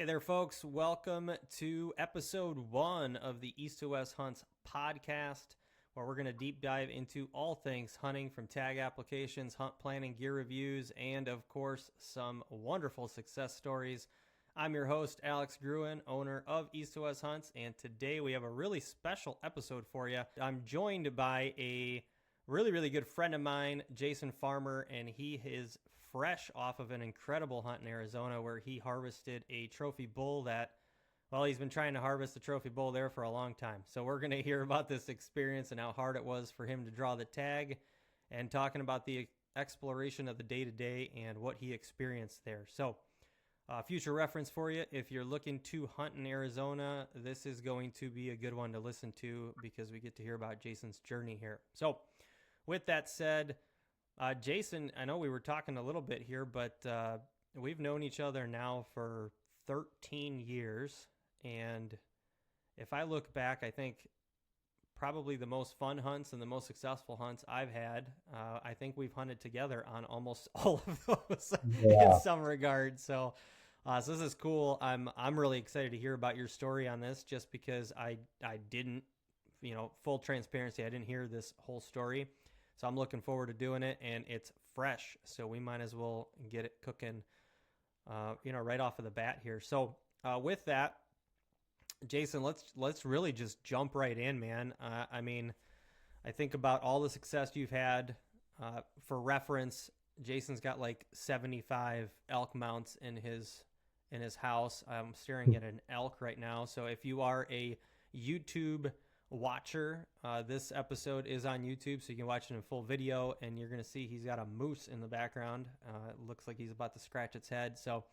Hey there, folks. Welcome to episode 1 of the East to West Hunts podcast, where we're going to deep dive into all things hunting, from tag applications, hunt planning, gear reviews, and of course, some wonderful success stories. I'm your host, Alex Gruin, owner of East to West Hunts, and today we have a really special episode for you. I'm joined by a really good friend of mine, Jason Farmer, and he is fresh off of an incredible hunt in Arizona where he harvested a trophy bull that, well, he's been trying to harvest the trophy bull there for a long time. So we're going to hear about this experience and how hard it was for him to draw the tag, and talking about the exploration of the day-to-day and what he experienced there. So future reference for you, if you're looking to hunt in Arizona, this is going to be a good one to listen to because we get to hear about Jason's journey here. So with that said, Jason, I know we were talking a little bit here, but we've known each other now for 13 years. And if I look back, I think probably the most fun hunts and the most successful hunts I've had, I think we've hunted together on almost all of those in some regard. So this is cool. I'm really excited to hear about your story on this, just because I didn't, full transparency, I didn't hear this whole story. So I'm looking forward to doing it, and it's fresh, so we might as well get it cooking, right off of the bat here. So with that, Jason, let's really just jump right in, man. I think about all the success you've had. For reference, Jason's got like 75 elk mounts in his house. I'm staring at an elk right now. So if you are a YouTube watcher, this episode is on YouTube, so you can watch it in full video, and you're going to see he's got a moose in the background. It looks like he's about to scratch its head. So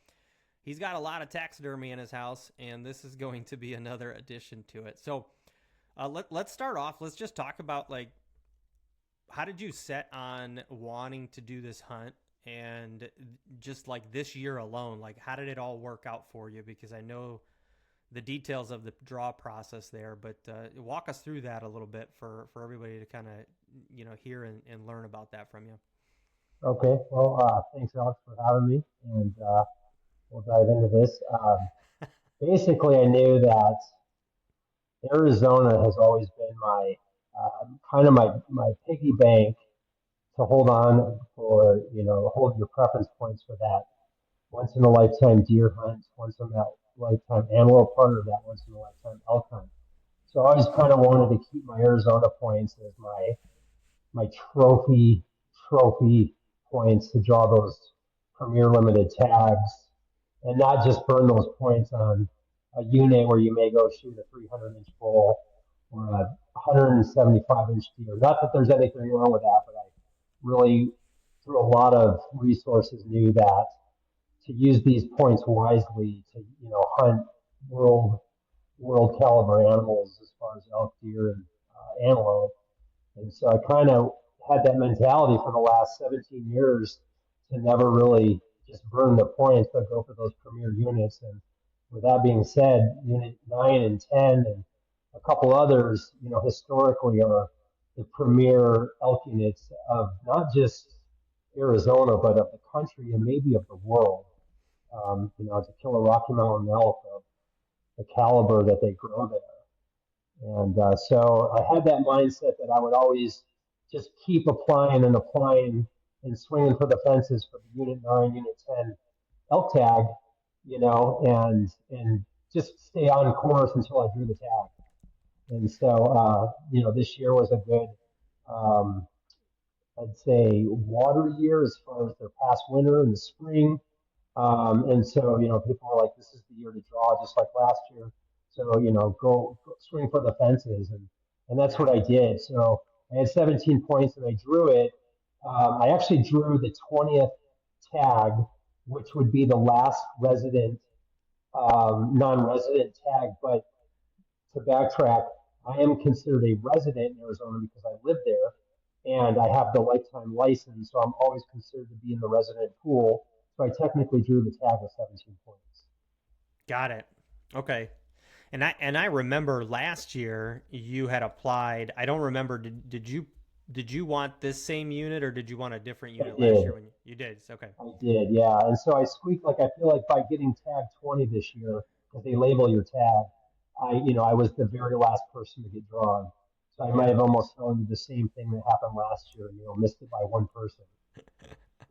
he's got a lot of taxidermy in his house, and this is going to be another addition to it. So let's start off. Let's just talk about, like, how did you set on wanting to do this hunt, and just like this year alone, like how did it all work out for you? Because I know the details of the draw process there, but walk us through that a little bit for everybody to kind of, hear and learn about that from you. Okay, well, thanks, Alex, for having me, and we'll dive into this. Basically, I knew that Arizona has always been my kind of my piggy bank to hold on for, hold your preference points for that once in a lifetime deer hunt, once in a lifetime antelope hunt, or that once in a lifetime elk hunt. So I always kind of wanted to keep my Arizona points as my trophy points to draw those premier limited tags, and not just burn those points on a unit where you may go shoot a 300-inch bull or a 175-inch deer. Not that there's anything wrong with that, but I really, through a lot of resources, knew that to use these points wisely to hunt world world caliber animals as far as elk, deer, and antelope. And so I kind of had that mentality for the last 17 years to never really just burn the points, but go for those premier units. And with that being said, Unit 9 and 10 and a couple others, historically are the premier elk units of not just Arizona, but of the country and maybe of the world. To kill a Rocky Mountain elk of the caliber that they grow there. And so I had that mindset that I would always just keep applying and applying and swinging for the fences for the Unit 9, Unit 10 elk tag, and just stay on course until I drew the tag. And so, this year was a good, um, I'd say, water year as far as their past winter and the spring. And so, people were like, this is the year to draw, just like last year. So, go swing for the fences. And that's Yeah. what I did. So I had 17 points and I drew it. I actually drew the 20th tag, which would be the last non-resident tag. But to backtrack, I am considered a resident in Arizona because I live there and I have the lifetime license. So I'm always considered to be in the resident pool. So I technically drew the tag with 17 points. Got it. Okay. And I remember last year you had applied. I don't remember. Did you did you want this same unit or did you want a different I unit last did. year when you did? Okay. I did, yeah. And so I squeaked, like, I feel like by getting tag 20 this year, because they label your tag, I was the very last person to get drawn. So I might Yeah. have almost fell into the same thing that happened last year, missed it by one person.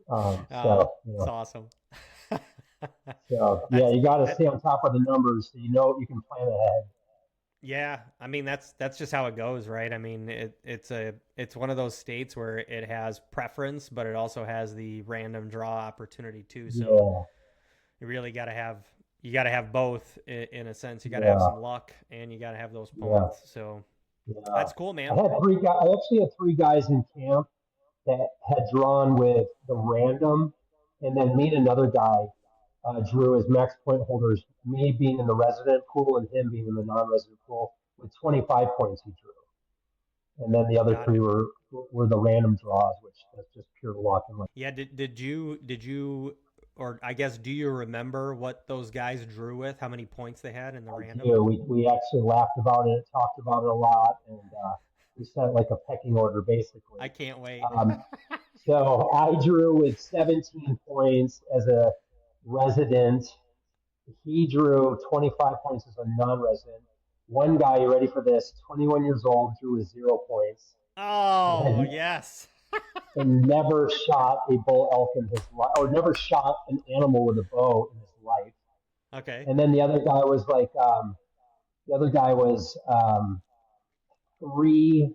So, It's awesome. yeah, That's you got to that stay on top of the numbers so you can plan ahead. Yeah, I mean that's just how it goes, right? I mean it's one of those states where it has preference, but it also has the random draw opportunity too. So Yeah, you really got to have both in a sense. You got to have yeah, some luck and you got to have those yeah, points. So yeah. that's cool, I man. had three guys. I actually had three guys in camp that had drawn with the random, and then me and another guy drew as max point holders. Me being in the resident pool and him being in the non-resident pool with 25 points he drew, and then the other Got three it. were the random draws, which that's just pure luck. And like Yeah, did you or I guess do you remember what those guys drew with? How many points they had in the I random? do, we actually laughed about it, talked about it a lot, and we set like a pecking order basically. I can't wait. Um, so I drew with 17 points as a resident. He drew 25 points as a non-resident. One guy, you ready for this? 21 years old, drew with 0 points Oh, and, yes. and never shot a bull elk in his life, or never shot an animal with a bow in his life. Okay. And then the other guy was like, the other guy was three,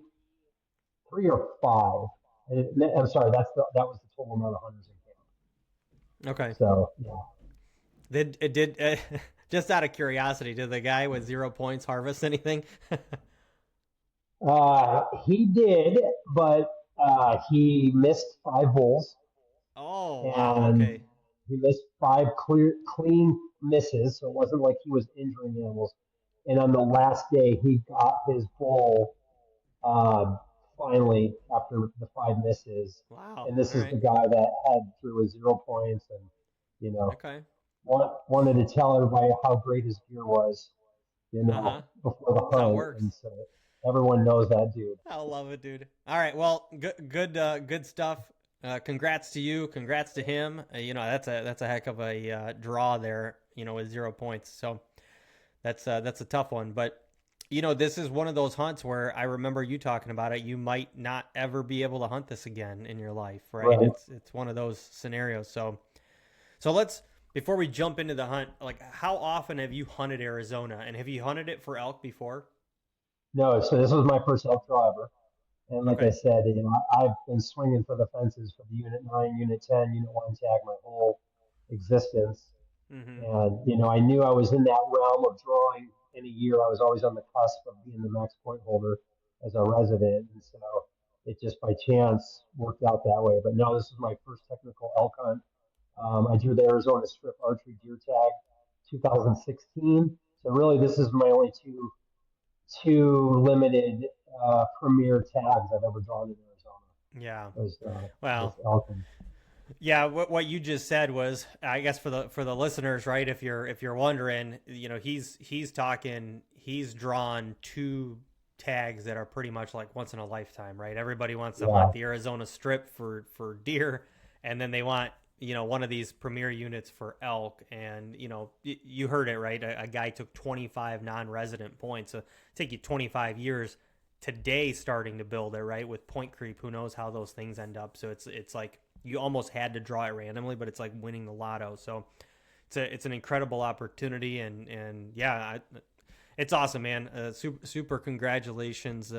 three or five. I'm sorry, that was the total amount of hunters in camp. Okay. So yeah, Did just out of curiosity, did the guy with 0 points harvest anything? he did, but he missed five bulls Oh, wow. and Okay. he missed five clean misses. So it wasn't like he was injuring animals. And on the last day, he got his bull uh, finally after the five misses. Wow. And this All is right. the guy that had threw his 0 points and you know Okay. wanted to tell everybody how great his gear was, Uh-huh. before the That's how it hunt. works. And so everyone knows that dude. I love it, dude. All right. Well, good stuff. Congrats to you. Congrats to him. That's a heck of a draw there. With 0 points. So that's a tough one. But this is one of those hunts where I remember you talking about it. You might not ever be able to hunt this again in your life, right? Right. It's one of those scenarios. So let's before we jump into the hunt, like how often have you hunted Arizona, and have you hunted it for elk before? No, so this was my first elk draw ever. And like I Okay. said, I've been swinging for the fences for the Unit 9, Unit 10, Unit 1 tag my whole existence. Mm-hmm. And, I knew I was in that realm of drawing in a year. I was always on the cusp of being the max point holder as a resident. And so it just by chance worked out that way. But no, this is my first technical elk hunt. I drew the Arizona Strip Archery Deer Tag 2016. So really, this is my only two limited premier tags I've ever drawn in Arizona. Yeah. Was Well, Elkin. yeah. What you just said was, I guess for the listeners, right? If you're wondering, he's talking. He's drawn two tags that are pretty much like once in a lifetime, right? Everybody wants to hunt Yeah, the Arizona Strip for deer, and then they want one of these premier units for elk. And you heard it right. A guy took 25 non-resident points. So take you 25 years today starting to build it, right? With point creep, who knows how those things end up. So it's like you almost had to draw it randomly, but it's like winning the lotto. So it's an incredible opportunity, and yeah, it's awesome, man. Super congratulations,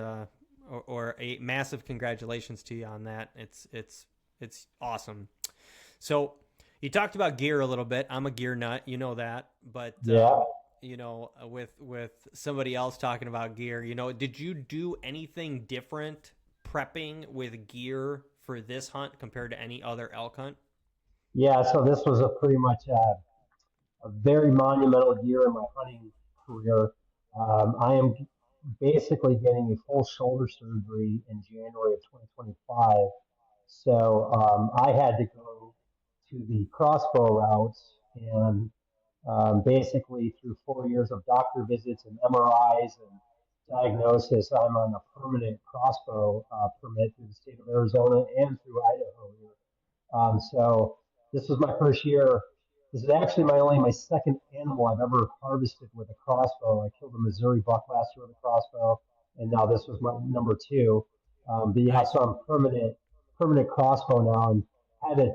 or a massive congratulations to you on that. It's awesome. So you talked about gear a little bit. I'm a gear nut, you know that. But yeah. with somebody else talking about gear, did you do anything different prepping with gear for this hunt compared to any other elk hunt? Yeah, so this was a pretty much a very monumental year in my hunting career. I am basically getting a full shoulder surgery in January of 2025. So I had to go to the crossbow route and basically through 4 years of doctor visits and MRIs diagnosis, I'm on a permanent crossbow permit through the state of Arizona and through Idaho here. So this was my first year. This is actually my second animal I've ever harvested with a crossbow. I killed a Missouri buck last year with a crossbow, and now this was my number two. But yeah, Nice. so I'm permanent crossbow now, and had to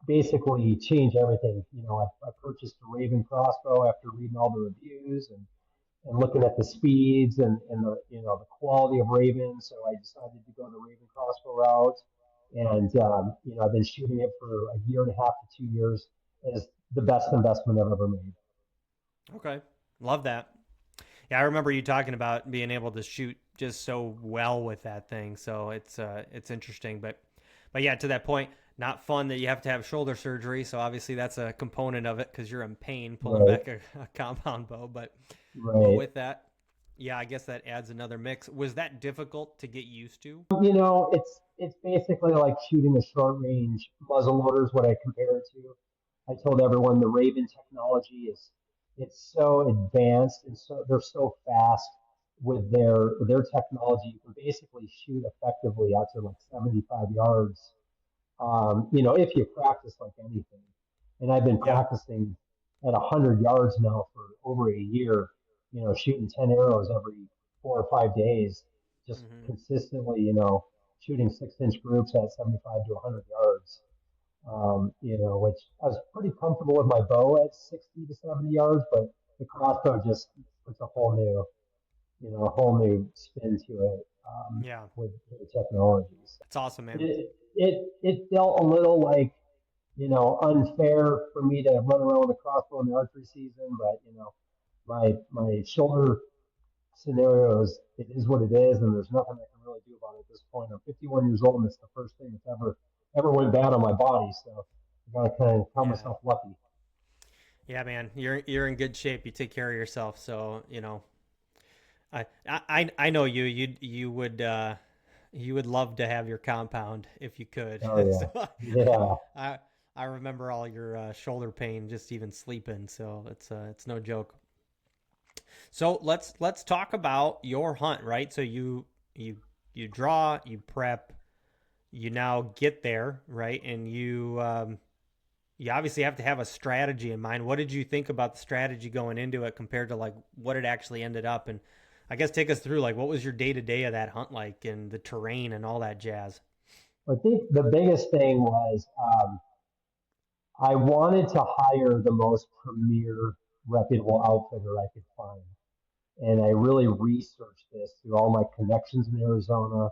basically change everything. I purchased a Raven crossbow after reading all the reviews and looking at the speeds and the quality of Raven. So I decided to go the Raven crossbow route, and I've been shooting it for a year and a half to 2 years. It's the best investment I've ever made. Okay. Love that. Yeah, I remember you talking about being able to shoot just so well with that thing. So it's interesting, but yeah, to that point, not fun that you have to have shoulder surgery. So obviously that's a component of it because you're in pain pulling Right, back a compound bow. But right. with that, yeah, I guess that adds another mix. Was that difficult to get used to? It's basically like shooting a short range muzzle loader is what I compare it to. I told everyone the Raven technology is it's so advanced and so they're so fast with their technology. You can basically shoot effectively out to like 75 yards. If you practice like anything. And I've been Yeah. practicing at 100 yards now for over a year. Shooting 10 arrows every 4 or 5 days, just Hmm. consistently. Shooting 6-inch groups at 75 to 100 yards. Which I was pretty comfortable with my bow at 60 to 70 yards, but the crossbow just puts a whole new spin to it Yeah. with the technologies. It's awesome, man. It felt a little like unfair for me to run around with a crossbow in the archery season, but my shoulder scenarios, it is what it is, and there's nothing I can really do about it at this point. I'm 51 years old, and it's the first thing that's ever went bad on my body, so I gotta kind of count Yeah. myself lucky. Yeah, man. You're in good shape. You take care of yourself. So, I know you. You would love to have your compound if you could. Oh So yeah, yeah. I I remember all your shoulder pain just even sleeping. So it's no joke. So let's talk about your hunt, right? So you draw, you prep, you now get there, right? And you obviously have to have a strategy in mind. What did you think about the strategy going into it compared to like what it actually ended up? And I guess take us through like what was your day to day of that hunt like and the terrain and all that jazz. I think the biggest thing was I wanted to hire the most premier, reputable outfitter I could find. And I really researched this through all my connections in Arizona,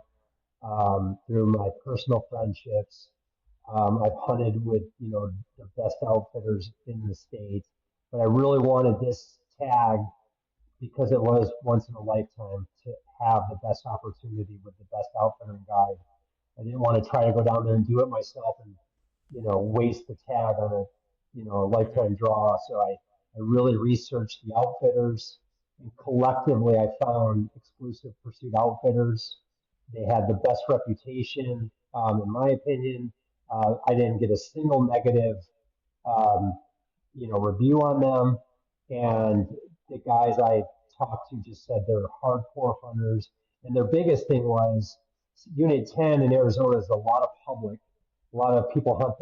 through my personal friendships. I've hunted with the best outfitters in the state, but I really wanted this tag because it was once in a lifetime to have the best opportunity with the best outfitter and guide. I didn't want to try to go down there and do it myself and waste the tag on a Mm-hmm. lifetime draw. So I really researched the outfitters, and collectively I found exclusive pursuit outfitters. They had the best reputation, in my opinion. I didn't get a single negative um, review on them. And the guys I talked to just said they're hardcore hunters. And their biggest thing was Unit 10 in Arizona is a lot of public. A lot of people hunt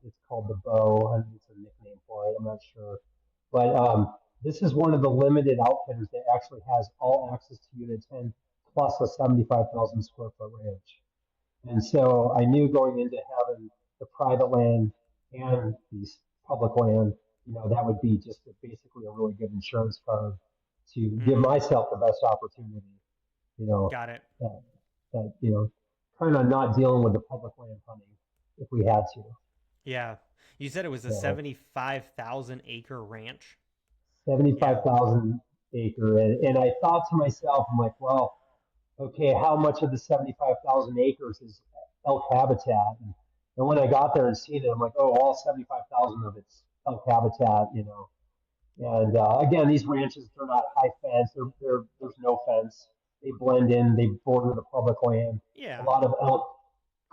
it's called the bow. I think it's a nickname for it. I'm not sure. But this is one of the limited outfitters that actually has all access to Unit 10 plus a 75,000 square foot ranch. And so I knew going into having the private land and the public land, that would be just basically a really good insurance card to give Mm-hmm. myself the best opportunity, you know, Got it. that kind of not dealing with the public land hunting if we had to. Yeah. You said it was a So 75,000 acre ranch. Yeah. 75,000 acre. And I thought to myself, I'm like, well, okay, how much of the 75,000 acres is elk habitat? And when I got there and seen it, I'm like, oh, all 75,000 of it's elk habitat. And again, these ranches, they're not high fence. There's no fence. They blend in. They border the public land. A Yeah. lot of elk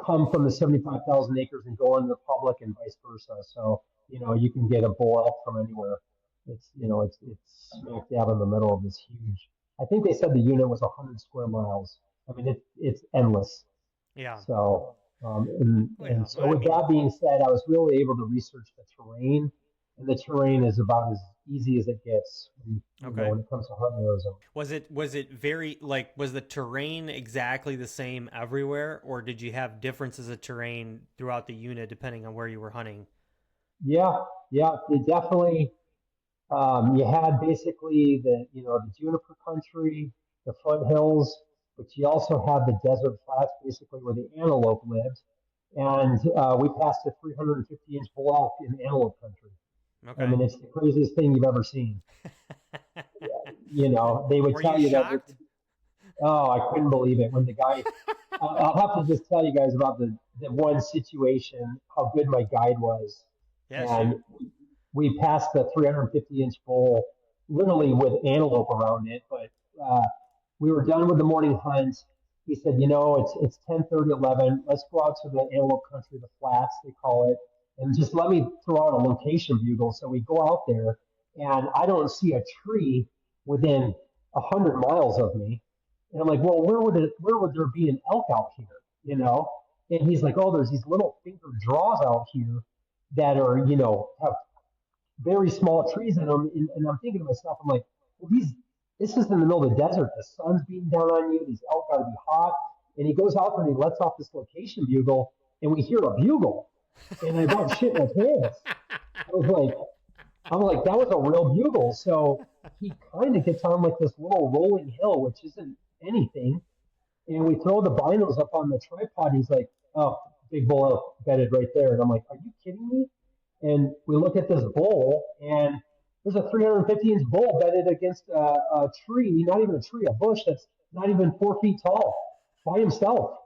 come from the 75,000 acres and go into the public and vice versa. So, you can get a bull elk from anywhere. It's smack dab in the middle of this huge. I think they said the unit was 100 square miles. I mean, it's endless. Yeah. So, Well, and yeah. so I with mean, that being said, I was really able to research the terrain, and the terrain is about as easy as it gets, okay. when it comes to hunting Arizona. Was it very like was the terrain exactly the same everywhere, or did you have differences of terrain throughout the unit depending on where you were hunting? Yeah, yeah, it definitely. You had basically the juniper country, the foothills, but you also had the desert flats, basically where the antelope lived. And we passed a 350-inch bull elk in antelope country. I Okay. mean, it's the craziest thing you've ever seen. They would Were you tell you that. shocked? Oh, I couldn't believe it when the guy. I'll have to just tell you guys about the one situation, how good my guide was, Yeah, and shoot. we passed the 350-inch bull, literally with antelope around it. But we were done with the morning hunt. He said, it's 10:30, 11. Let's go out to the antelope country, the flats they call it, and just let me throw out a location bugle. So we go out there, and I don't see a tree within 100 miles of me. And I'm like, well, where would there be an elk out here? You know? And he's like, oh, there's these little finger draws out here that are, have very small trees in them. And I'm thinking to myself, I'm like, well, this is in the middle of the desert. The sun's beating down on you. These elk got to be hot. And he goes out there and he lets off this location bugle, and we hear a bugle. And I about shit my pants. I was like, that was a real bugle. So he kind of gets on like this little rolling hill, which isn't anything. And we throw the binos up on the tripod. He's like, oh, big bull elk bedded right there. And I'm like, are you kidding me? And we look at this bull, and there's a 350-inch bull bedded against a tree, not even a tree, a bush that's not even 4 feet tall by himself.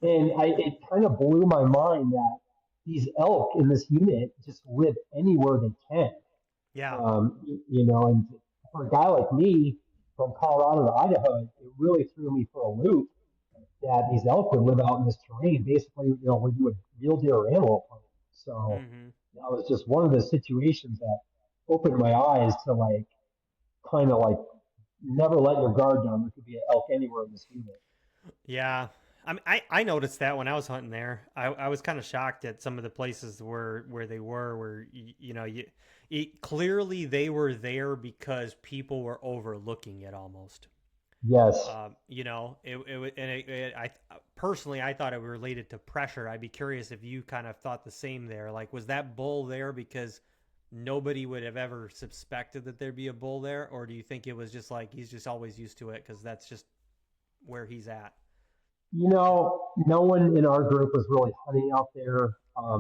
And it kind of blew my mind that these elk in this unit just live anywhere they can. Yeah. And for a guy like me from Colorado to Idaho, it really threw me for a loop that these elk would live out in this terrain, basically, where you would mule deer or antelope hunt. So Mm-hmm. that was just one of the situations that opened my eyes to like kind of like never let your guard down. There could be an elk anywhere in this unit. Yeah. I noticed that when I was hunting there. I was kind of shocked at some of the places where they where clearly they were there because people were overlooking it almost. Yes. I personally I thought it related to pressure. I'd be curious if you kind of thought the same there. Like, was that bull there because nobody would have ever suspected that there'd be a bull there, or do you think it was just like he's just always used to it because that's just where he's at? No one in our group was really hunting out there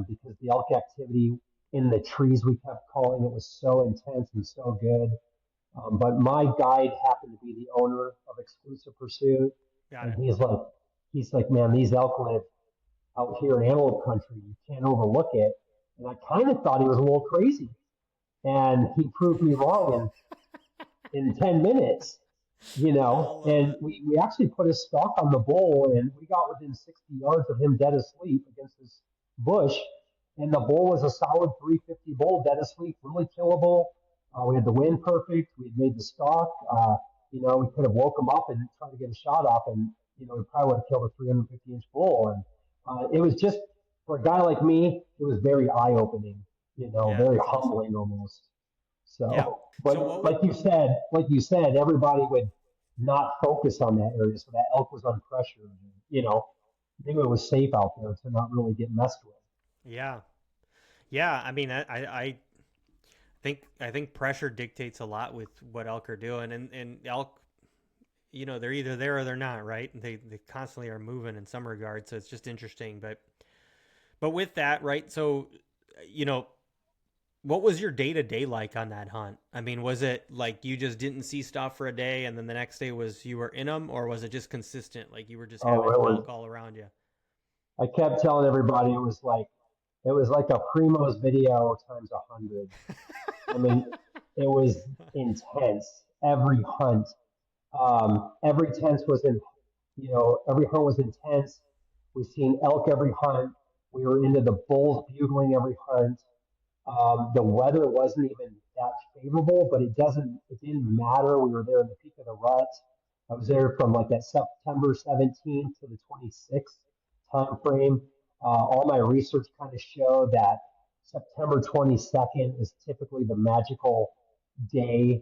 because the elk activity in the trees we kept calling it was so intense and so good. But my guide happened to be the owner of Exclusive Pursuit, Got and it. he's like, man, these elk live out here in antelope country. You can't overlook it. And I kind of thought he was a little crazy, and he proved me wrong in 10 minutes. I love And it. we actually put a stalk on the bull, and we got within 60 yards of him dead asleep against this bush. And the bull was a solid 350 bull, dead asleep, really killable. We had the wind perfect. We had made the stalk. We could have woke him up and tried to get a shot off, and we probably would have killed a 350-inch bull. And it was just for a guy like me, it was very eye opening. Yeah, Very that's awesome. humbling almost. Yeah. So, So but what would like you said, everybody would not focus on that area, so that elk was on pressure. I think it was safe out there to not really get messed with. yeah. Yeah, I mean I think pressure dictates a lot with what elk are doing, and elk, they're either there or they're not, right? They constantly are moving in some regards, so it's just interesting. But with that, right? So, you know, what was your day to day like on that hunt? I mean, was it like you just didn't see stuff for a day, and then the next day was you were in them, or was it just consistent, like you were just Oh, having it was. elk all around you? I kept telling everybody it was like a Primo's video times 100. I mean, it was intense. Every hunt, every hunt was intense. We've seen elk every hunt. We were into the bulls bugling every hunt. The weather wasn't even that favorable, but it didn't matter. We were there in the peak of the rut. I was there from like that September 17th to the 26th time frame. All my research kind of showed that September 22nd is typically the magical day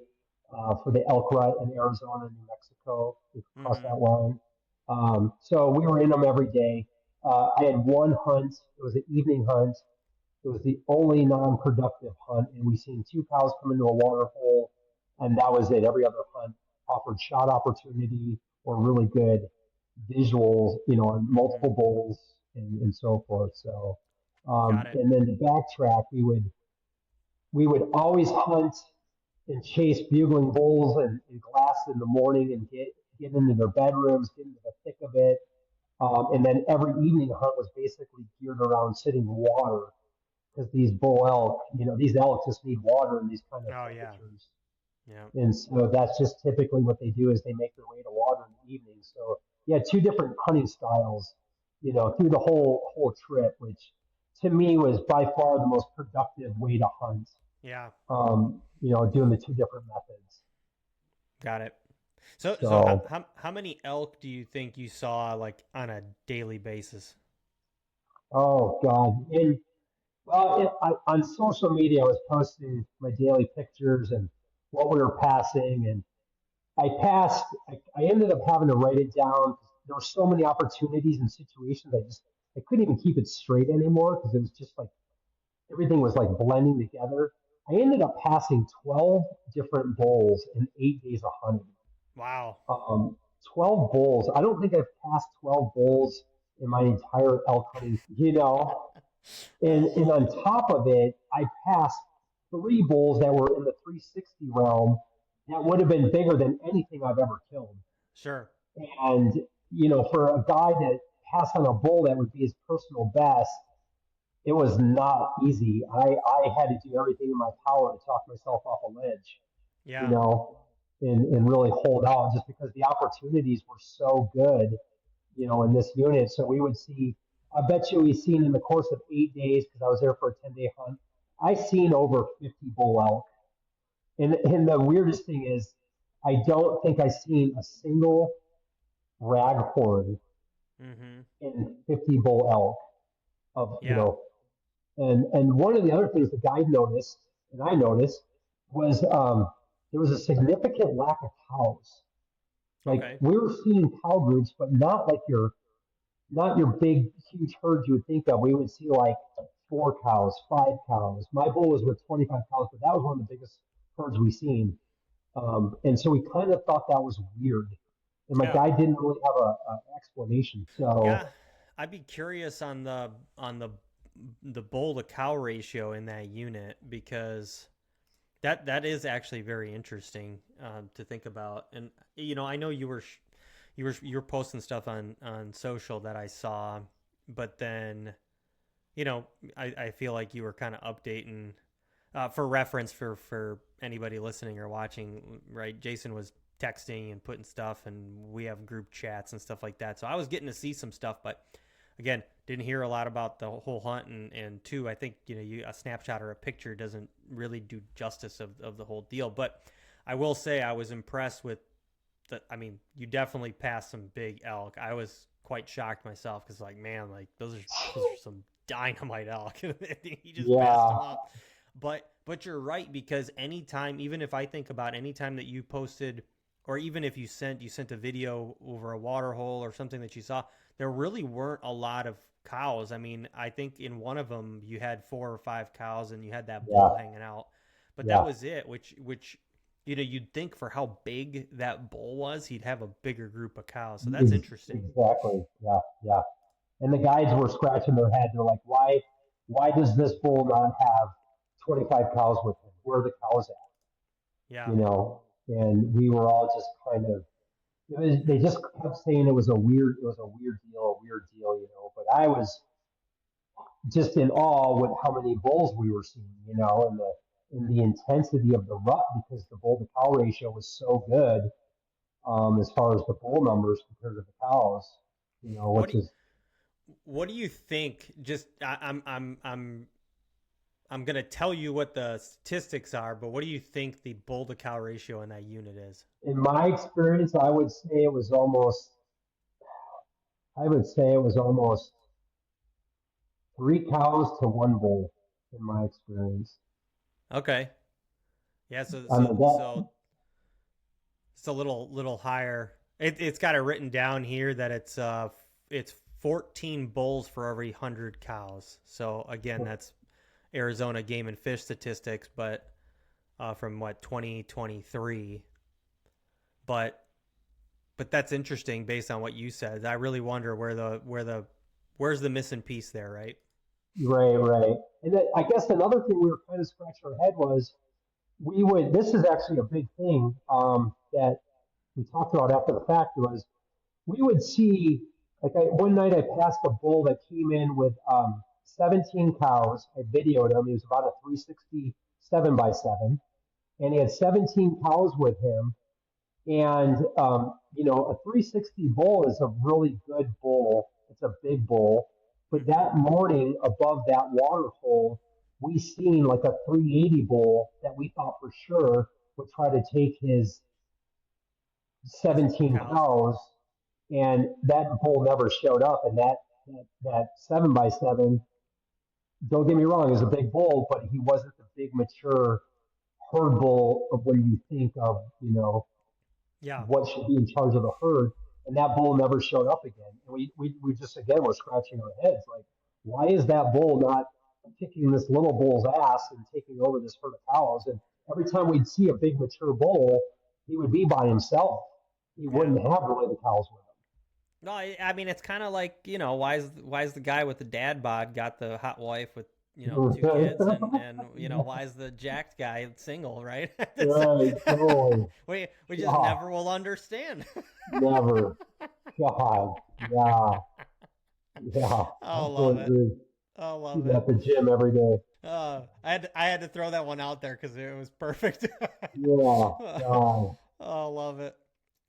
for the elk rut in Arizona and New Mexico. We crossed Mm-hmm. that line. So we were in them every day. I had one hunt. It was an evening hunt. It was the only non-productive hunt, and we seen two cows come into a water hole, and that was it. Every other hunt offered shot opportunity or really good visuals, on Mm-hmm. multiple bulls and so forth. So, Got it. and then to backtrack, we would always hunt and chase bugling bulls and glass in the morning and get into their bedrooms, get into the thick of it. And then every evening hunt was basically geared around sitting water because these bull elk, these elk just need water in these kind of Oh yeah. temperatures. Yeah. And so that's just typically what they do is they make their way to water in the evening. So yeah, two different hunting styles, through the whole trip, which to me was by far the most productive way to hunt. Yeah. Doing the two different methods. Got it. So So, how many elk do you think you saw like on a daily basis? oh God, and well, on social media, I was posting my daily pictures and what we were passing, and I ended up having to write it down. There were so many opportunities and situations. I couldn't even keep it straight anymore because it was just like everything was like blending together. I ended up passing 12 different bulls in 8 days of hunting. Wow. Um, 12 bulls. I don't think I've passed 12 bulls in my entire elk hunting, and on top of it, I passed three bulls that were in the 360 realm that would have been bigger than anything I've ever killed. Sure. And, for a guy to pass on a bull that would be his personal best, it was not easy. I had to do everything in my power to talk myself off a ledge, you Yeah. know, and really hold out just because the opportunities were so good, in this unit. So we would see, I bet you we've seen in the course of 8 days, because I was there for a 10-day hunt, I seen over 50 bull elk. And the weirdest thing is, I don't think I seen a single raghorn Mm-hmm. in 50 bull elk of, Yeah. and one of the other things the guide noticed, and I noticed, was there was a significant lack of cows. Like Okay. we were seeing cow groups, but not your big, huge herds you would think of. We would see like four cows, five cows. My bull was with 25 cows, but that was one of the biggest herds we seen. And so we kind of thought that was weird. And my Yeah. guy didn't really have a explanation. Yeah. So, I'd be curious on the bull to cow ratio in that unit because that is actually very interesting to think about. And I know you were posting stuff on social that I saw, but then you know I feel like you were kind of updating for reference for anybody listening or watching. Right, Jason was texting and putting stuff, and we have group chats and stuff like that. So I was getting to see some stuff, but again, didn't hear a lot about the whole hunt. And two, I think a snapshot or a picture doesn't really do justice of the whole deal. But I will say I was impressed with I mean, you definitely passed some big elk. I was quite shocked myself because, like, man, like those are some dynamite elk. He just passed them yeah, up. But you're right because anytime, even if I think about anytime that you posted, or even if you sent a video over a water hole or something that you saw, there really weren't a lot of cows. I mean, I think in one of them you had 4 or 5 cows and you had that bull yeah, hanging out, but that yeah. was it. Which you'd think for how big that bull was, he'd have a bigger group of cows. So that's interesting. Exactly. Yeah, yeah. And the guides were scratching their head. They're like, why does this bull not have 25 cows with him? Where are the cows at? Yeah. You know, and we were all just kind of, they just kept saying it was a weird deal, but I was just in awe with how many bulls we were seeing, and the intensity of the rut because the bull to cow ratio was so good, as far as the bull numbers compared to the cows, What which do is what do you think? Just I'm I'm going to tell you what the statistics are, but what do you think the bull to cow ratio in that unit is? In my experience, I would say it was almost 3 cows to one bull in my experience. Okay. Yeah, I mean that, so it's a little higher. It's got it written down here that it's 14 bulls for every 100 cows. So again, that's Arizona Game and Fish statistics, but from what 2023. But that's interesting based on what you said. I really wonder where's the missing piece there, right? right. And then I guess another thing we were kind of scratching our head was we would. This is actually a big thing that we talked about after the fact was we would see one night I passed a bull that came in with 17 cows. I videoed him. He was about a 360 by 7, and he had 17 cows with him. And a 360 bull is a really good bull. It's a big bull. But Mm-hmm. that morning, above that water hole, we seen like a 380 bull that we thought for sure would try to take his His 17 cows. cows, and that bull never showed up. And that 7 by 7, don't get me wrong, is a big bull, but he wasn't the big mature herd bull of when you think of Yeah. what should be in charge of the herd. And that bull never showed up again. And we just, again, were scratching our heads like, why is that bull not kicking this little bull's ass and taking over this herd of cows? And every time we'd see a big mature bull, he would be by himself. He Yeah. wouldn't have really the cows with No, I mean it's kind of like why's the guy with the dad bod got the hot wife with two kids and why is the jacked guy single, right? him. Right, totally. We just God, never will understand. never. God, yeah, yeah. I love Absolutely it. agree. I See love that it. at the gym every day. I had to throw that one out there because it was perfect. Yeah, God. Oh, love it.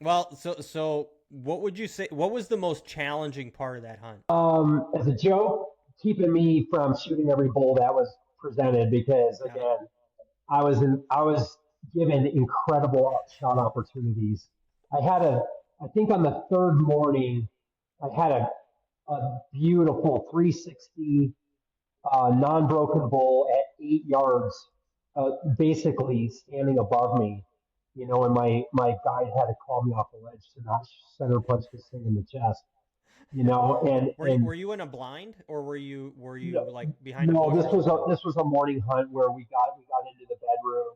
Well, so what would you say? What was the most challenging part of that hunt? As a joke, keeping me from shooting every bull that was presented because Yeah. again, I was given incredible shot opportunities. I think on the third morning, I had a beautiful 360 non-broken bull at 8 yards, basically standing above me. And my guide had to call me off the ledge to not center punch this thing in the chest. And Were you in a blind or were no, you like behind a no, bush or something? this was a morning hunt where we got into the bedroom.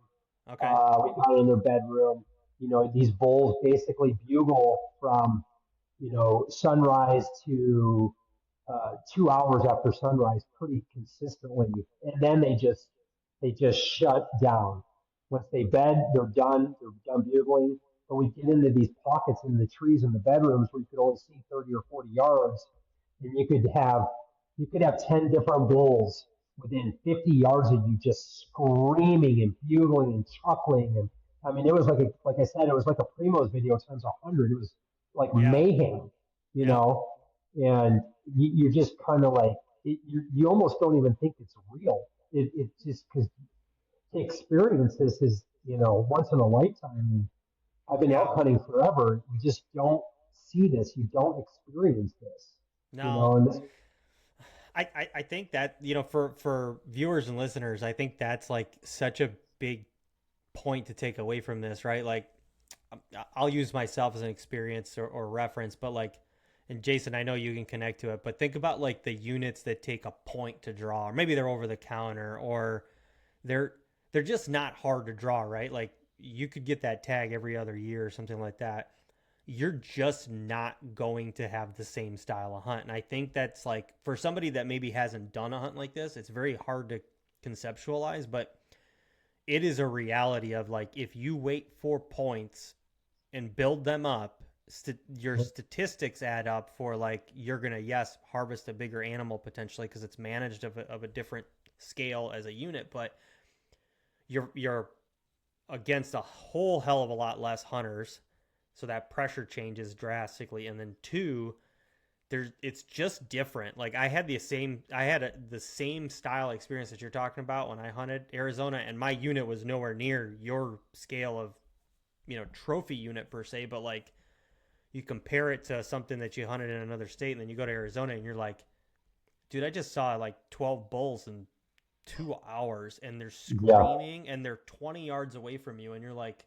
Okay. We got in their bedroom. These bulls basically bugle from sunrise to 2 hours after sunrise pretty consistently, and then they just shut down. Once they bed, they're done. They're done bugling. But we get into these pockets in the trees in the bedrooms where you could only see 30 or 40 yards, and you could have 10 different bulls within 50 yards of you just screaming and bugling and chuckling. And I mean, it was like I said, it was like a Primo's video times 100. It was like Yeah. mayhem, you Yeah. know, and you're just kind of like, you almost don't even think it's real. It just because to experience this is, once in a lifetime. And I've been Yeah. elk hunting forever. You just don't see this. You don't experience this, No. and this. I think that, for viewers and listeners, I think that's like such a big point to take away from this, right? Like I'll use myself as an experience or reference, but like, and Jason, I know you can connect to it, but think about like the units that take a point to draw, or maybe they're over the counter, or they're they're just not hard to draw, right? Like you could get that tag every other year or something like that. You're just not going to have the same style of hunt. And I think that's like for somebody that maybe hasn't done a hunt like this, it's very hard to conceptualize, but it is a reality of like if you wait 4 points and build them up, your statistics add up for like you're gonna harvest a bigger animal potentially because it's managed of a different scale as a unit, but you're against a whole hell of a lot less hunters, so that pressure changes drastically. And then two, it's just different. Like I had the same style experience that you're talking about when I hunted Arizona, and my unit was nowhere near your scale of, trophy unit per se, but like you compare it to something that you hunted in another state, and then you go to Arizona and you're like, dude, I just saw like 12 bulls in 2 hours, and they're Yeah. screaming and they're 20 yards away from you, and you're like,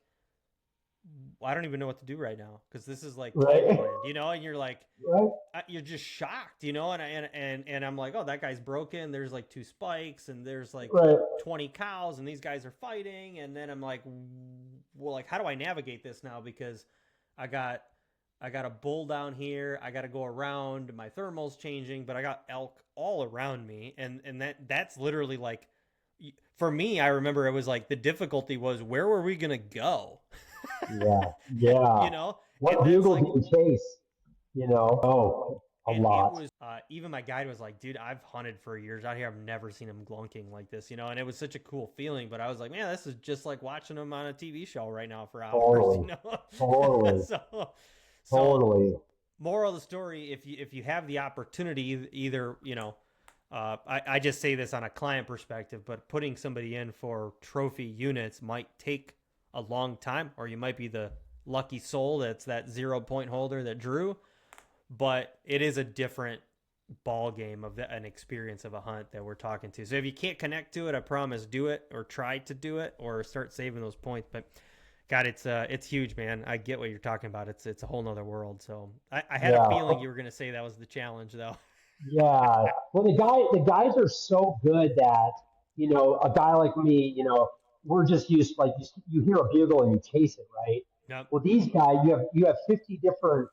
I don't even know what to do right now because this is like Right. Candyland, and you're like, Right. you're just shocked, and I'm like, oh, that guy's broken. There's like 2 spikes, and there's like Right. 20 cows, and these guys are fighting, and then I'm like, well, like, how do I navigate this now? Because I got I got a bull down here. I got to go around. My thermal's changing, but I got elk all around me, and that's literally like, for me, I remember it was like the difficulty was where were we gonna go, Yeah. Yeah. you know, and What that's bugle like, do you chase? Oh, a and it lot. was even my guide was like, dude, I've hunted for years out here. I've never seen him glunking like this, and it was such a cool feeling. But I was like, man, this is just like watching him on a TV show right now for hours, Totally. Totally. so Totally. moral of the story, if you have the opportunity, either I just say this on a client perspective, but putting somebody in for trophy units might take a long time, or you might be the lucky soul that's that 0 point holder that drew, but it is a different ball game of an experience of a hunt that we're talking to. So if you can't connect to it, I promise, do it or try to do it or start saving those points. But God, it's huge, man. I get what you're talking about. It's a whole nother world. So I had a Yeah. feeling you were going to say that was the challenge, though. Yeah. Well, the guys are so good that, a guy like me, we're just used, like, you hear a bugle and you chase it, right? Yep. Well, these guys, you have 50 different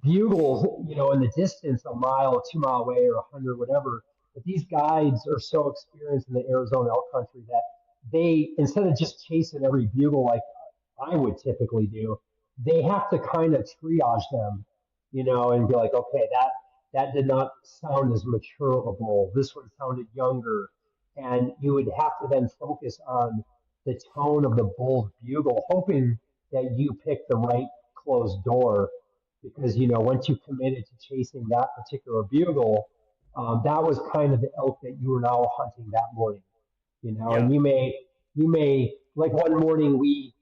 bugles, in the distance, a mile, 2 mile away, or 100, whatever. But these guides are so experienced in the Arizona elk country that they, instead of just chasing every bugle like I would typically do, they have to kind of triage them, and be like, okay, that did not sound as mature of a bull. This one sounded younger, and you would have to then focus on the tone of the bull's bugle, hoping that you pick the right closed door, because once you committed to chasing that particular bugle, that was kind of the elk that you were now hunting that morning. And Yep. you may like one morning we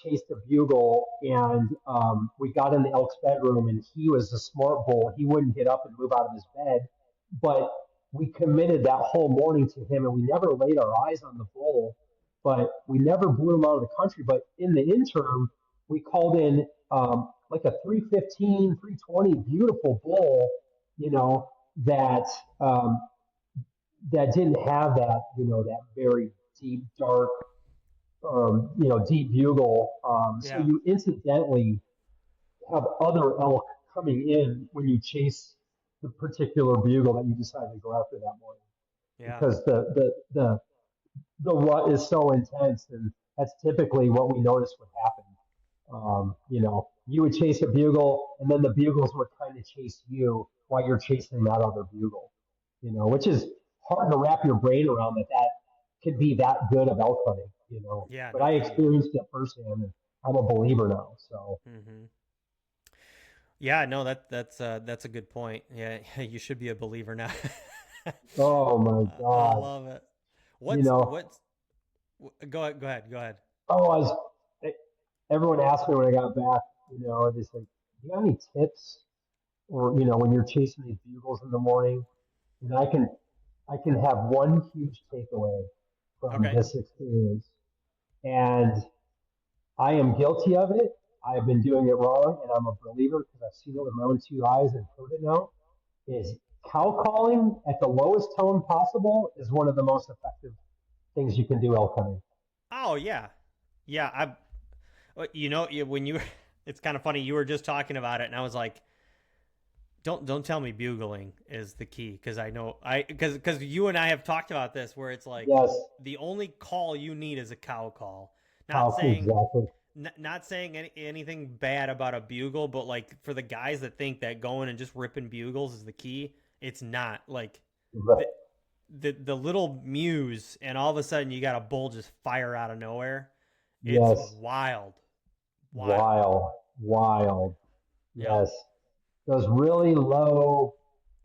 chased a bugle, and we got in the elk's bedroom, and he was a smart bull. He wouldn't get up and move out of his bed, but we committed that whole morning to him, and we never laid our eyes on the bull, but we never blew him out of the country. But in the interim, we called in like a 315, 320, beautiful bull, you know, that um, that didn't have that very deep, dark, deep bugle. So Yeah. you incidentally have other elk coming in when you chase the particular bugle that you decide to go after that morning, Yeah. because the rut is so intense, and that's typically what we noticed would happen. You would chase a bugle, and then the bugles would kind of chase you while you're chasing that other bugle. Which is hard to wrap your brain around, that could be that good of elk hunting. Yeah. But No I kidding. experienced it firsthand, and I'm a believer now. So, Hmm. Yeah. No, that's a good point. Yeah. You should be a believer now. oh my I God, love it. you What's know, what's Go ahead. Go ahead. Go ahead. oh, everyone asked me when I got back, they say, "You got any tips?" Or when you're chasing these bugles in the morning, and I can have one huge takeaway from Okay. this experience, and I am guilty of it. I've been doing it wrong, and I'm a believer because I've seen it with my own two eyes and heard it now. Is cow calling at the lowest tone possible is one of the most effective things you can do elk hunting. Oh yeah. Yeah. When you, it's kind of funny. You were just talking about it, and I was like, don't tell me bugling is the key, because I know because you and I have talked about this where it's like Yes, the only call you need is a cow call. Not cow saying exactly. not saying anything bad about a bugle, but like for the guys that think that going and just ripping bugles is the key, it's not. Like Right. the the little muse, and all of a sudden you got a bull just fire out of nowhere. It's Yes, wild, wild. wild, wild. Yeah. Yes. Those really low,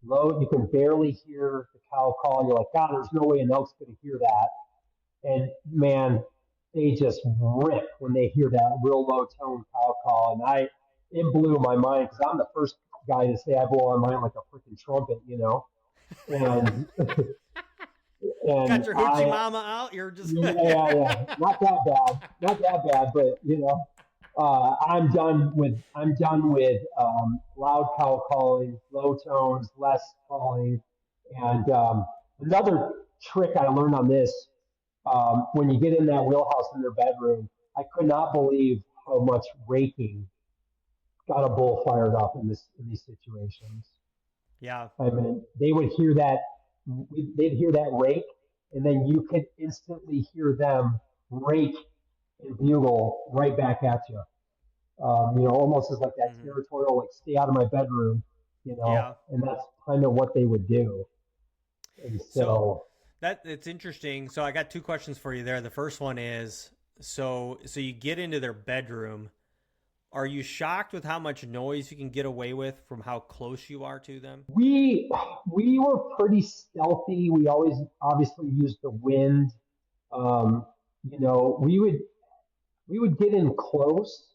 you can barely hear the cow call. You're like, God, there's no way an elk's going to hear that. And man, they just rip when they hear that real low tone cow call. And it blew my mind because I'm the first guy to say I blow my mind like a freaking trumpet, you know? And, and Got your hoochie I, mama out. You're just. yeah, not that bad, but you know, I'm done with loud cow calling, low tones, less calling, and another trick I learned on this when you get in that wheelhouse in their bedroom, I could not believe how much raking got a bull fired up in these situations. Yeah. I mean, they'd hear that rake, and then you could instantly hear them rake and bugle right back at you. Almost as like that Hmm. territorial, like stay out of my bedroom, Yeah. and that's kind of what they would do. And So so that it's interesting. So I got two questions for you there. The first one is so you get into their bedroom. Are you shocked with how much noise you can get away with from how close you are to them? we we were pretty stealthy. We always obviously used the wind. Um, we would get in close,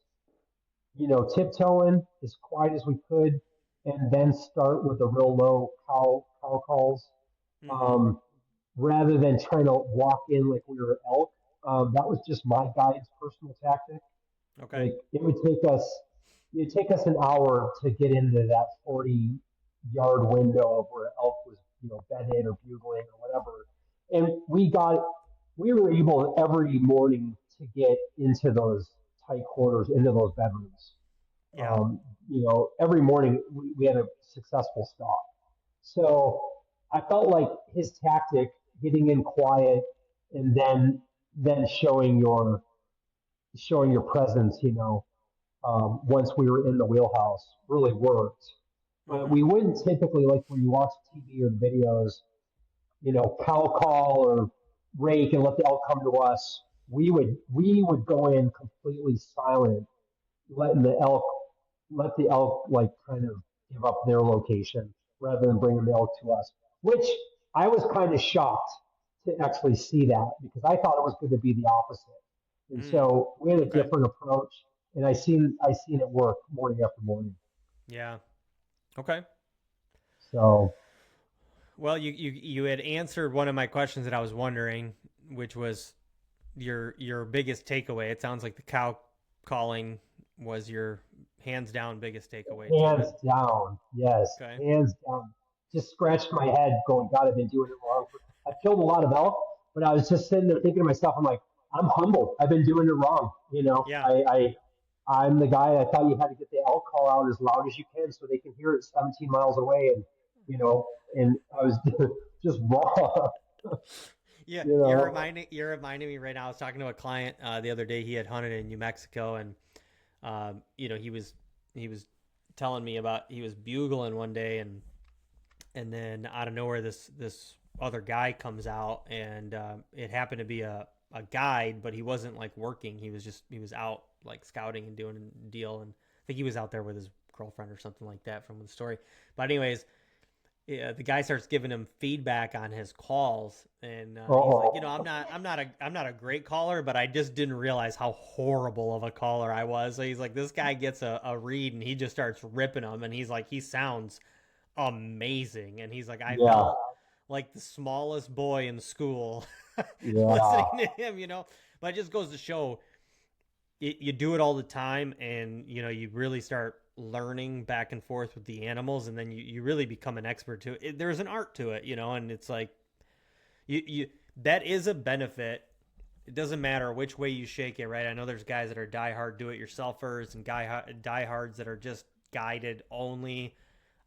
tiptoeing as quiet as we could, and then start with the real low cow calls, Mm-hmm. um, rather than trying to walk in like we were elk. That was just my guide's personal tactic. Okay. Like it'd take us an hour to get into that 40-yard window of where elk was, bedded or bugling or whatever. And we were able every morning to get into those tight quarters, into those bedrooms. Yeah. Every morning we had a successful stalk. So I felt like his tactic, getting in quiet and then showing your presence, once we were in the wheelhouse, really worked. But Mm-hmm. we wouldn't typically, like when you watch TV or the videos, cow call or rake and let the elk come to us. We would go in completely silent, letting let the elk like kind of give up their location rather than bringing the elk to us. Which I was kind of shocked to actually see that because I thought it was going to be the opposite. And Mm. so we had a Okay. different approach, and I seen it work morning after morning. Yeah. Okay. So Well, you had answered one of my questions that I was wondering, which was your biggest takeaway. It sounds like the cow calling was your hands down biggest takeaway to it. hands down, yes, Okay. hands down. Just scratched my head, going, God, I've been doing it wrong. I've killed a lot of elk, but I was just sitting there thinking to myself, I'm like, I'm humbled. I've been doing it wrong. Yeah. I'm the guy that thought you had to get the elk call out as loud as you can so they can hear it 17 miles away, you know, and I was just raw. Yeah, you know. you're reminding me right now. I was talking to a client the other day. He had hunted in New Mexico, and he was telling me about he was bugling one day, and then out of nowhere this other guy comes out, and it happened to be a guide, but he wasn't like working. He was out like scouting and doing a deal, and I think he was out there with his girlfriend or something like that from the story. But anyways, yeah, the guy starts giving him feedback on his calls, and he's like, Oh, I'm not a great caller, but I just didn't realize how horrible of a caller I was. So he's like, this guy gets a read, and he just starts ripping him, and he's like, he sounds amazing, and he's like, I yeah, felt like the smallest boy in school listening yeah, to him, But it just goes to show you do it all the time, and you really start learning back and forth with the animals, and then you really become an expert to it. There's an art to it, and it's like you that is a benefit. It doesn't matter which way you shake it, right? I know there's guys that are diehard do-it-yourselfers and diehards that are just guided only.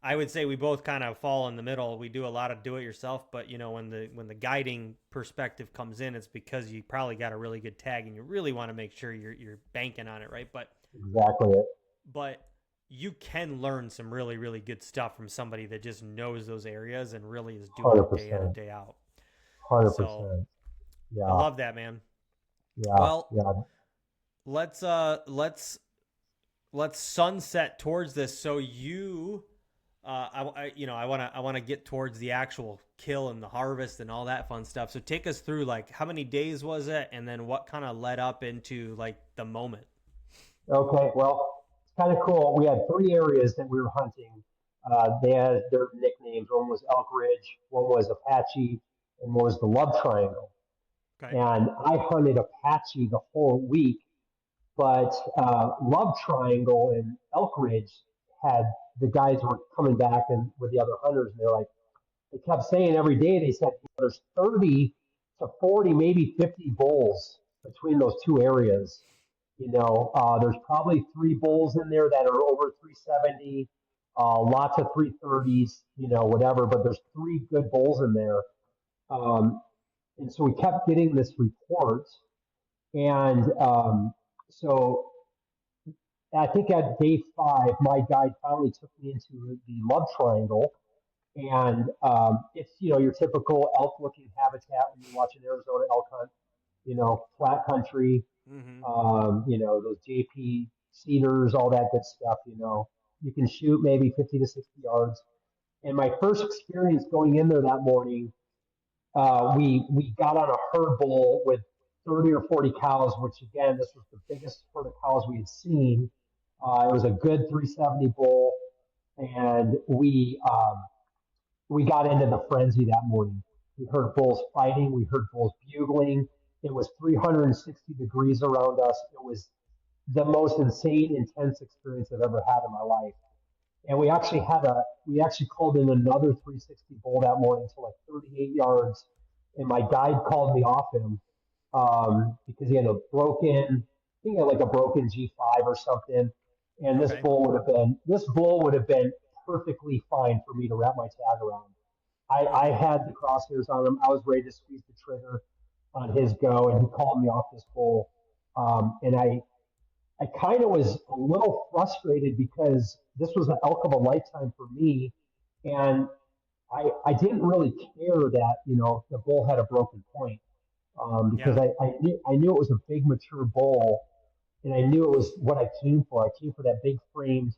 I would say we both kind of fall in the middle. We do a lot of do it yourself, but when the guiding perspective comes in, it's because you probably got a really good tag and you really want to make sure you're banking on it, right? exactly it. But you can learn some really really good stuff from somebody that just knows those areas and really is doing it day in and 100%. day out. So 100%. I Yeah, love that, man. yeah, Well, yeah. let's let's sunset towards this. So you, I want to get towards the actual kill and the harvest and all that fun stuff. So take us through like how many days was it, and then what kind of led up into like the moment. Okay, well, it's kind of cool. We had three areas that we were hunting. They had their nicknames. One was Elk Ridge, one was Apache, and one was the Love Triangle. Okay. And I hunted Apache the whole week, but Love Triangle and Elk Ridge had the guys were coming back and with the other hunters, and they're like, they kept saying every day, they said, there's 30 to 40, maybe 50 bulls between those two areas. There's probably three bulls in there that are over 370, lots of 330s, whatever, but there's three good bulls in there. And so we kept getting this report. And so I think at day 5, my guide finally took me into the Love Triangle, and it's your typical elk looking habitat when you watch an Arizona elk hunt, flat country, Mm-hmm. those JP cedars, all that good stuff. You can shoot maybe 50 to 60 yards. And my first experience going in there that morning, we got on a herd bull with 30 or 40 cows, which again, this was the biggest herd of cows we had seen. It was a good 370 bull, and we got into the frenzy that morning. We heard bulls fighting. We heard bulls bugling. It was 360 degrees around us. It was the most insane, intense experience I've ever had in my life. And we actually called in another 360 bull that morning to like 38 yards. And my guide called me off him because he had I think he had like a broken G5 or something. And Okay. this bull would have been perfectly fine for me to wrap my tag around. I Mm-hmm. had the crosshairs on him. I was ready to squeeze the trigger on his go, and he called me off this bull. And I kind of was a little frustrated because this was an elk of a lifetime for me, and I didn't really care that the bull had a broken point because Yeah. I knew it was a big mature bull, and I knew it was what I came for. I came for that big framed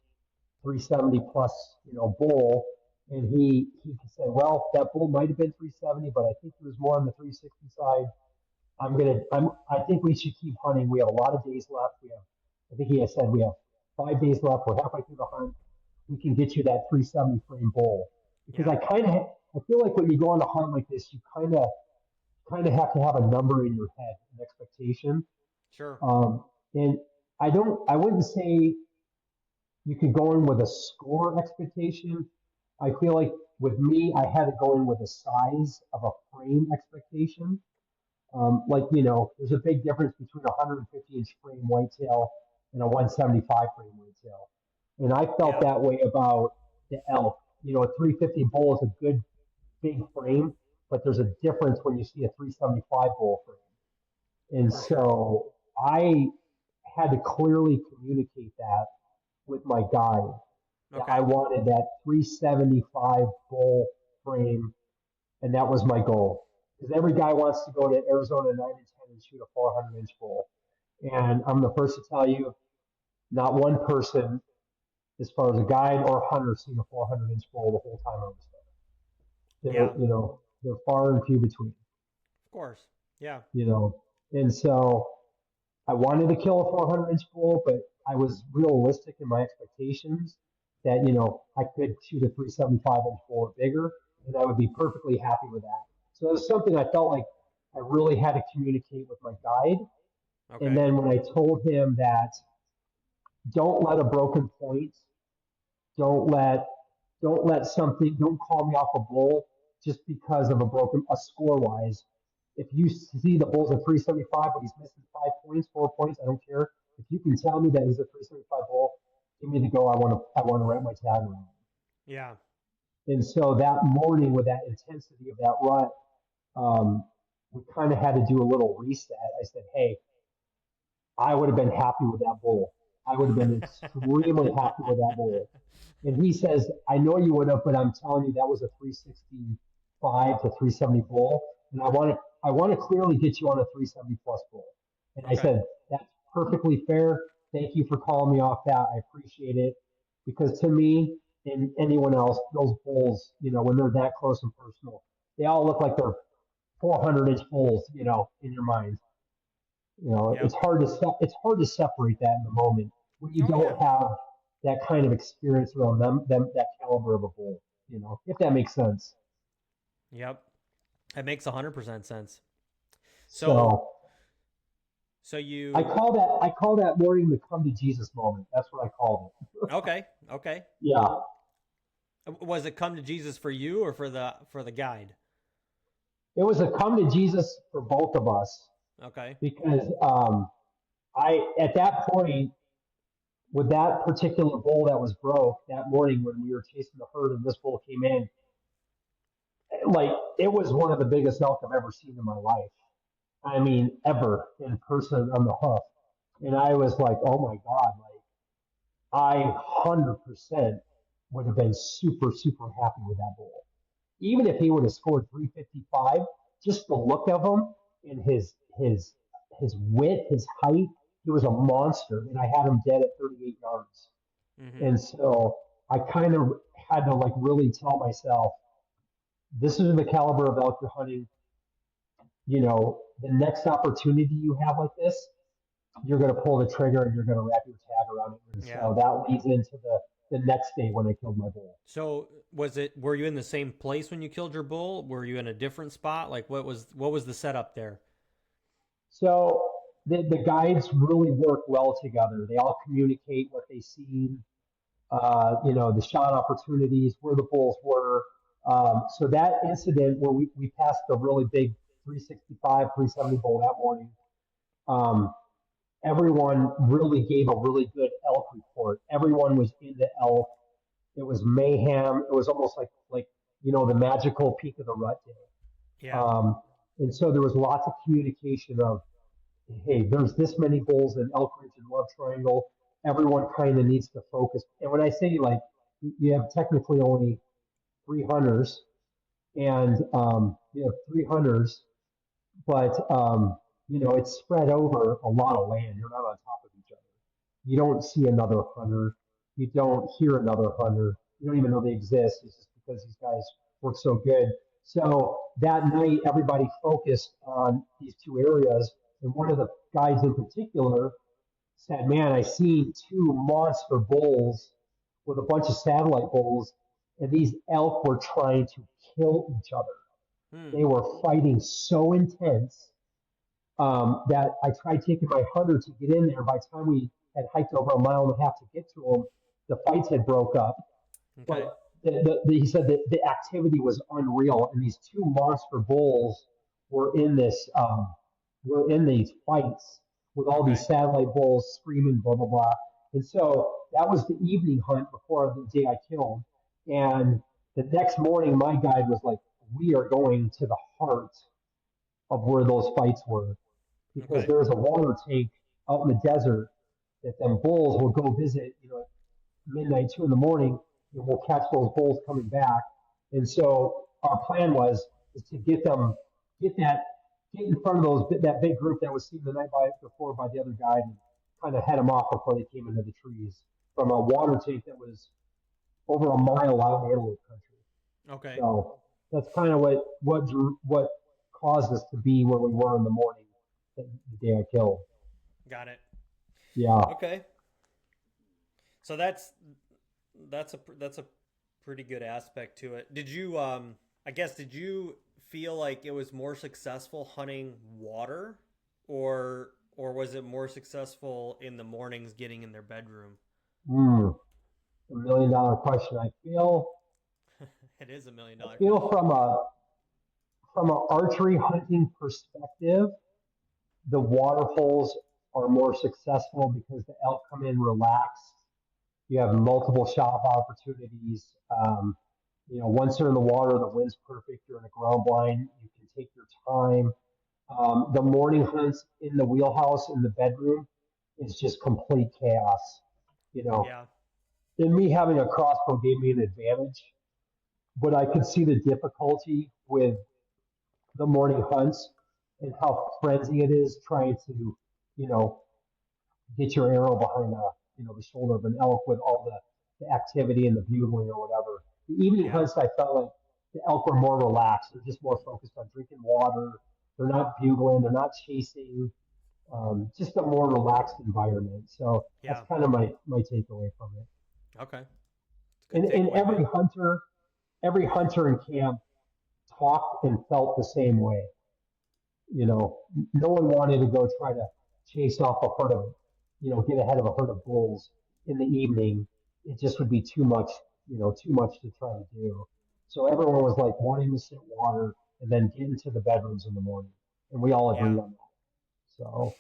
370 plus, bull. And he said, well, that bull might have been 370, but I think he was more on the 360 side. I think we should keep hunting. We have a lot of days left. I think he has said we have 5 days left. We're halfway through the hunt. We can get you that 370 frame bull because Yeah. I feel like when you go on a hunt like this, you kind of have to have a number in your head, an expectation. Sure. And I wouldn't say you could go in with a score expectation. I feel like with me, I had to go in with a size of a frame expectation. There's a big difference between a 150-inch frame whitetail and a 175 frame whitetail. And I felt Yeah. that way about the elk. A 350 bull is a good big frame, but there's a difference when you see a 375 bull frame. And For sure. so I had to clearly communicate that with my guide that I Okay. wanted that 375 bull frame, and that was my goal. Because every guy wants to go to Arizona 9 and 10 and shoot a 400-inch bull. And I'm the first to tell you, not one person, as far as a guide or a hunter, seen a 400-inch bull the whole time I was there. Yeah. They're far and few between. Of course. Yeah. You know, and so I wanted to kill a 400-inch bull, but I was realistic in my expectations that I could shoot a 375-inch bull or bigger, and I would be perfectly happy with that. So it was something I felt like I really had to communicate with my guide. And Okay. then when I told him that don't let a broken point, don't let don't call me off a bull just because of a score wise. If you see the bull's a 375, but he's missing 5 points, 4 points, I don't care. If you can tell me that he's a 375 bull, give me the go. I want to wrap my tag around him. Yeah. And so that morning, with that intensity of that rut, we kind of had to do a little reset. I said, hey, I would have been happy with that bull. I would have been extremely happy with that bull. And he says, I know you would have, but I'm telling you that was a 365 to 370 bull, and I want to clearly get you on a 370 plus bull. And I Okay. said, that's perfectly fair. Thank you for calling me off that. I appreciate it. Because to me and anyone else, those bulls, when they're that close and personal, they all look like they're 400-inch bulls, in your mind. It's Yep. it's hard to separate that in the moment when you Oh yeah. don't have that kind of experience around them that caliber of a bull. If that makes sense. Yep. It makes 100% sense. So So so I you call that I call that morning the come to Jesus moment. That's what I called it. okay, okay. Yeah, Was it come to Jesus for you or for the guide? it was a come to Jesus for both of us Okay. because I at that point with that particular bull that was broke that morning when we were chasing the herd and this bull came in, like it was one of the biggest elk I've ever seen in my life. I mean, ever in person on the hoof. And I was like, oh my God, like I 100% would have been super, super happy with that bull. Even if he would have scored 355, just the look of him and his width, his height, he was a monster. And I had him dead at 38 yards. Mhm. And so I kind of had to like really tell myself, this is the caliber of elk you're hunting. The next opportunity you have like this, you're going to pull the trigger and you're going to wrap your tag around it. And Yeah. so that leads into the next day when I killed my bull. So were you in the same place when you killed your bull? Were you in a different spot? Like what was the setup there? So the guides really work well together. They all communicate what they see, the shot opportunities, where the bulls were. So that incident where we passed the really big 365, 370 bull that morning, um, everyone really gave a really good elk report. Everyone was into elk. It was mayhem. It was almost like the magical peak of the rut day. Yeah. Um, and so there was lots of communication of, hey, there's this many bulls in Elk Ridge and Love Triangle. Everyone kind of needs to focus. And when I say like you have technically only three hunters, and you have three hunters, but it's spread over a lot of land. You're not on top of each other. You don't see another hunter. You don't hear another hunter. You don't even know they exist. It's just because these guys work so good. So that night, everybody focused on these two areas. And one of the guys in particular said, man, I seen two monster bulls with a bunch of satellite bulls, and these elk were trying to kill each other. Hmm. They were fighting so intense that I tried taking my hunter to get in there. By the time we had hiked over a mile and a half to get to them, the fights had broke up. Okay. But he said that the activity was unreal, and these two monster bulls were in this were in these fights with all these Okay. satellite bulls screaming, blah blah blah. And so that was the evening hunt before the day I killed. And the next morning, my guide was like, "We are going to the heart of where those fights were, because Okay. there's a water tank out in the desert that them bulls will go visit, at midnight, 2 in the morning, and we'll catch those bulls coming back." And so our plan was is to get that, get in front of that big group that was seen the night before by the other guide, and kind of head them off before they came into the trees from a water tank that was over a mile out in antelope country. Okay. So that's kind of what caused us to be where we were in the morning the day I killed. Got it. Yeah. Okay. So that's a pretty good aspect to it. Did you I guess did you feel like it was more successful hunting water or was it more successful in the mornings getting in their bedroom? Mm, $1 million question. It is a million I dollar feel question. from a archery hunting perspective, the water holes are more successful because the elk come in relaxed. You have multiple shot opportunities. Once they're in the water, the wind's perfect. You're in a ground blind. You can take your time. The morning hunts in the wheelhouse in the bedroom is just complete chaos. You know, Yeah. and me having a crossbow gave me an advantage, but I could see the difficulty with the morning hunts and how frenzy it is trying to, you know, get your arrow behind the shoulder of an elk with all the activity and the bugling or whatever. The evening Yeah. hunts, I felt like the elk were more relaxed. They're just more focused on drinking water. They're not bugling. They're not chasing. Just a more relaxed environment. So that's Yeah. kind of my takeaway from it. Okay. It's a good And takeaway, man. every hunter in camp talked and felt the same way. No one wanted to go try to chase off a herd of, get ahead of a herd of bulls in the evening. It just would be too much to try to do. So everyone was like wanting to sit water and then get into the bedrooms in the morning. And we all agreed Yeah. on that. So,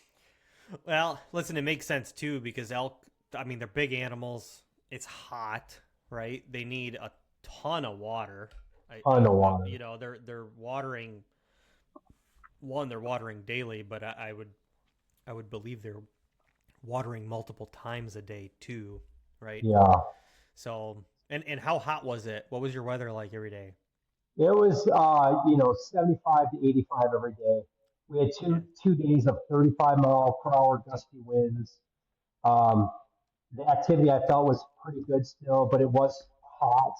Well, listen, it makes sense too because elk, I mean, they're big animals. It's hot, right? They need a ton of water. ton of water. They're watering. One, they're watering daily, but I would believe they're watering multiple times a day too, right? Yeah. So, and how hot was it? What was your weather like every day? It was, 75 to 85 every day. We had Yeah. two days of 35-mile-per-hour gusty winds. Um, the activity I felt was pretty good still, but it was hot.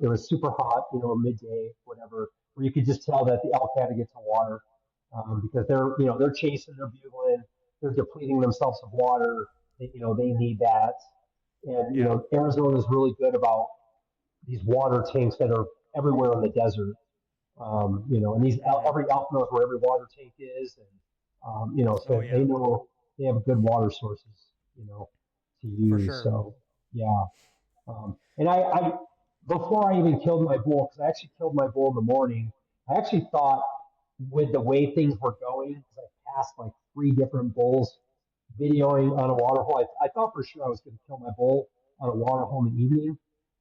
It was super hot, midday, whatever, where you could just tell that the elk had to get to water because they're chasing, they're bugling, they're depleting themselves of water. They need that. And, Yeah. Arizona is really good about these water tanks that are everywhere in the desert. And Mm-hmm. every elk knows where every water tank is, and Oh so they yeah, know they have good water sources, to for use. sure. So yeah, and I before I even killed my bull, because I actually killed my bull in the morning, I actually thought with the way things were going, because I passed like three different bulls videoing on a water hole. I thought for sure I was going to kill my bull on a water hole in the evening,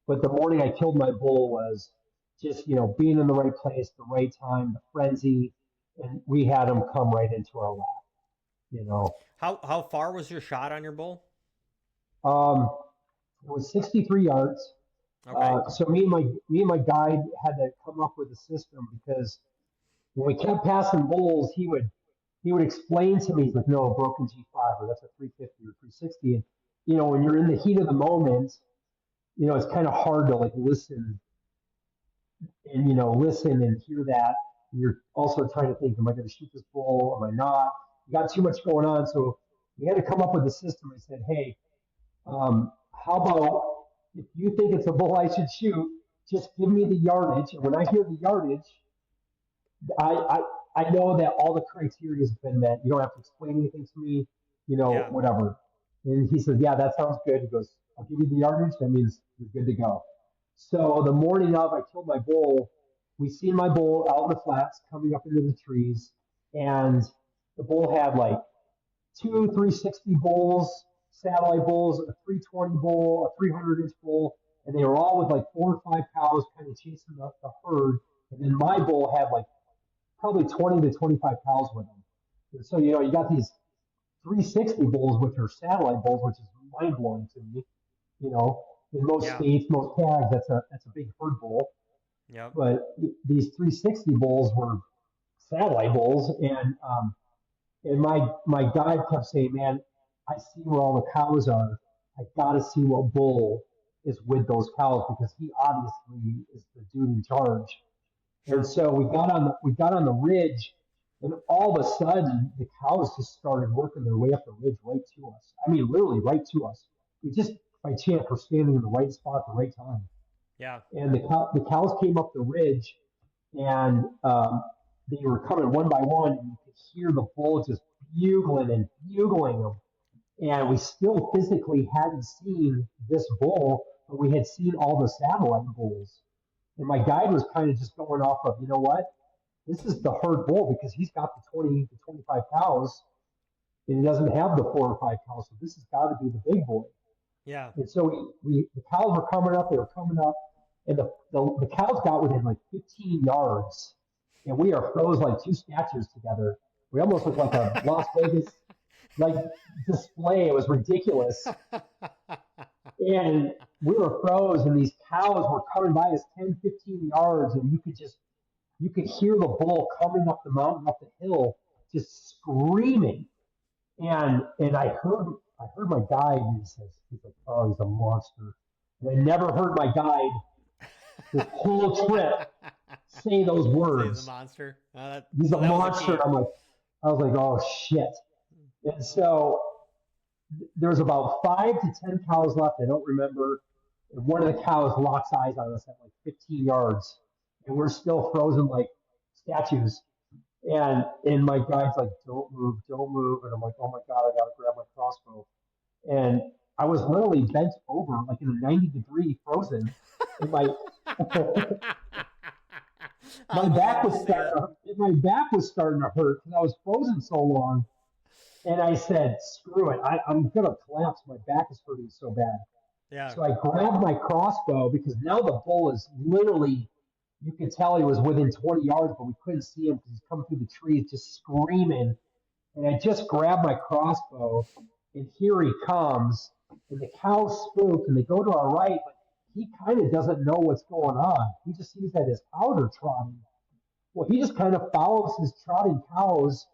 but the morning I killed my bull was just being in the right place, the right time, the frenzy, and we had him come right into our lap. You know, How far was your shot on your bull? um, it was 63 yards. Okay. So me and my guide had to come up with a system because when we kept passing bulls, he would explain to me, he's like, no, a broken G5 or that's a 350 or 360. And when you're in the heat of the moment, it's kind of hard to like listen and hear that. And you're also trying to think, am I going to shoot this bull? Am I not? You got too much going on, so we had to come up with a system. I said, hey, how about if you think it's a bull I should shoot, just give me the yardage, and when I hear the yardage, I I know that all the criteria has been met. You don't have to explain anything to me, Yeah. whatever. And he says, yeah, that sounds good. He goes, I'll give you the yardage. That means you're good to go. So the morning of I killed my bull, we seen my bull out in the flats coming up into the trees, and the bull had like two 360 bulls, satellite bulls, a 320 bull, a 300-inch bull, and they were all with like 4 or 5 cows kind of chasing the herd. And then my bull had like probably 20 to 25 cows with him. And so, you got these 360 bulls, which are satellite bulls, which is mind blowing to me. You know, in most Yeah. states, most tags, that's a big herd bull. Yep. But these 360 bulls were satellite bulls, and my guide kept saying, "Man, I see where all the cows are. I got to see what bull is with those cows because he obviously is the dude in charge." And Sure. so we got on the ridge, and all of a sudden the cows just started working their way up the ridge right to us. I mean, literally right to us. We just by chance were standing in the right spot at the right time, Yeah. and the cows came up the ridge, and they were coming one by one, and you could hear the bull just bugling and bugling them. And we still physically hadn't seen this bull, but we had seen all the satellite bulls. And my guide was kind of just going off of, you know what? This is the herd bull because he's got the 20 to 25 cows and he doesn't have the 4 or 5 cows. So this has got to be the big boy. Yeah. And so the cows were coming up, they were coming up, and the cows got within like 15 yards. And we are froze like two statues together. We almost looked like a Las Vegas like display. It was ridiculous. And we were froze, and these cows were coming by us 10, 15 yards, and you could hear the bull coming up the mountain, up the hill, just screaming. And I heard my guide, and he's like, oh, he's a monster. And I never heard my guide this whole trip say those Say he's a words. monster. He's a So that was the monster. key. And I was like, oh shit. And so there was about 5 to 10 cows left. I don't remember. And one of the cows locks eyes on us at like 15 yards, and we're still frozen like statues. And my guide's like, don't move. And I'm like, oh my god, I gotta grab my crossbow. And I was literally bent over, like in a 90-degree frozen, and my I love to see it. my back was starting to hurt because I was frozen so long. And I said, screw it, I'm gonna collapse. My back is hurting so bad. Yeah. So I grabbed my crossbow because now the bull is literally, you could tell he was within 20 yards, but we couldn't see him because he's coming through the trees just screaming. And I just grabbed my crossbow, and here he comes. And the cows spook, and they go to our right, but he kind of doesn't know what's going on. He just sees that his cows are trotting. Well, he just kind of follows his trotting cows,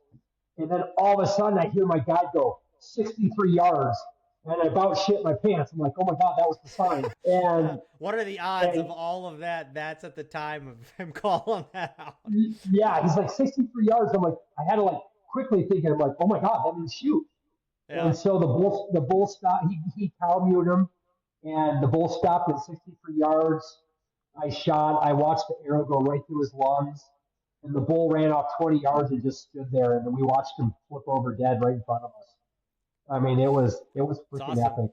and then all of a sudden I hear my guide go 63 yards, and I about shit my pants. I'm like, oh my god, that was the sign. What are the odds And of all of that? That's at the time of him calling that out. yeah, he's like 63 yards. I'm like, I had to like quickly think, I'm like, oh my god, that means shoot. Yeah. And so the bull stopped. He cow muted him, and the bull stopped at 63 yards. I shot. I watched the arrow go right through his lungs, and the bull ran off 20 yards and just stood there. And then we watched him flip over dead right in front of us. I mean, it was It's freaking awesome. epic.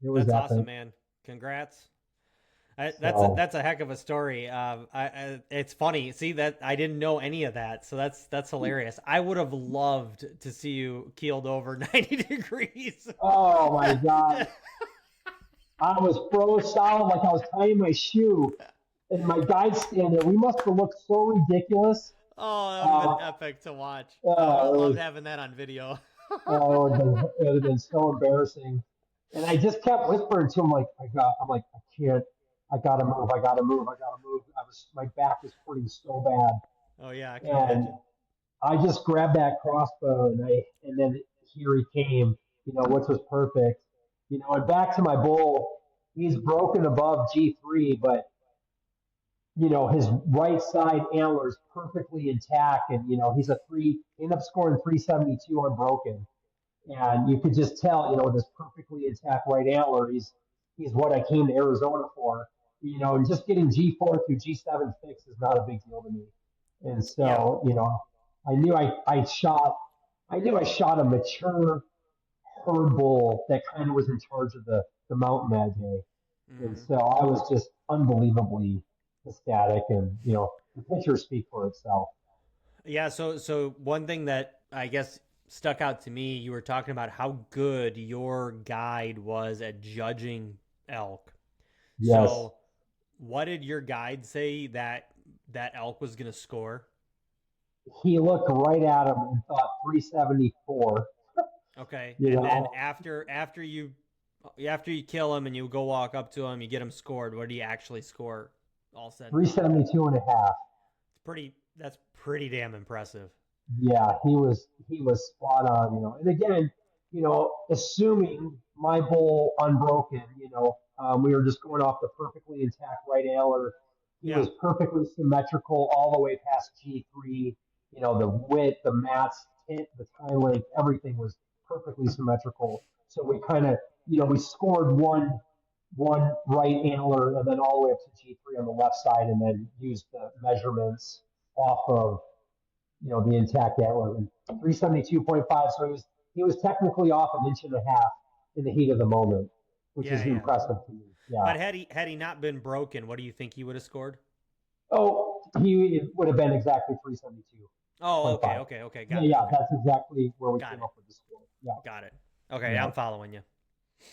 It was That's awesome, epic. man. Congrats. So That's a heck of a story. It's funny. See that I didn't know any of that, so that's hilarious. I would have loved to see you keeled over 90 degrees. oh my god, I was froze solid like I was tying my shoe, and my guide standing there. We must have looked so ridiculous. Oh, that would have Uh, been epic to watch. I would uh, have it loved was having that on video. it would have been so embarrassing. And I just kept whispering to him like, I'm like, I can't, I gotta move, I gotta move, I gotta move. My back was hurting so Oh yeah, I bad, can and imagine. I just grabbed that crossbow, and then here he came, which was perfect, and back to my bull. He's broken above G3, but his right side antler is perfectly intact, and he ended up scoring 372 unbroken. And you could just tell, with his perfectly intact right antler, he's what I came to Arizona for. And just getting G4 through G7 fixed is not a big deal to me. And Yeah. so, I knew I shot a mature herd bull that kind of was in charge of the mountain that day. And Hmm. so I was just unbelievably ecstatic, and the pictures speak for itself. Yeah, so one thing that I guess stuck out to me, you were talking about how good your guide was at judging elk. Yes, So, what did your guide say that elk was going to score? he looked right at him and thought 374. Okay, You and then know, after you kill him and you go walk up to him, you get him scored. What did he actually score? All said and done. 372 and a half. That's pretty damn impressive. Yeah, he was spot on. And again, assuming my bull unbroken, we were just going off the perfectly intact right antler. He Yeah. was perfectly symmetrical all the way past G3. The width, the mats, the tie length, everything was perfectly symmetrical. So we kind of, we scored one right antler and then all the way up to G3 on the left side, and then used the measurements off of the intact antler, and 372.5. So he was technically off an inch and a half in the heat of the moment, which Yeah, is yeah. impressive to me. Yeah. But had he not been broken, what do you think he would have scored? Oh, he would have been exactly Oh, 372.5. okay. Yeah, Got it. yeah, Okay. that's exactly where we Got came it. up with the score. Yeah, Got it. Okay, yeah, I'm following you.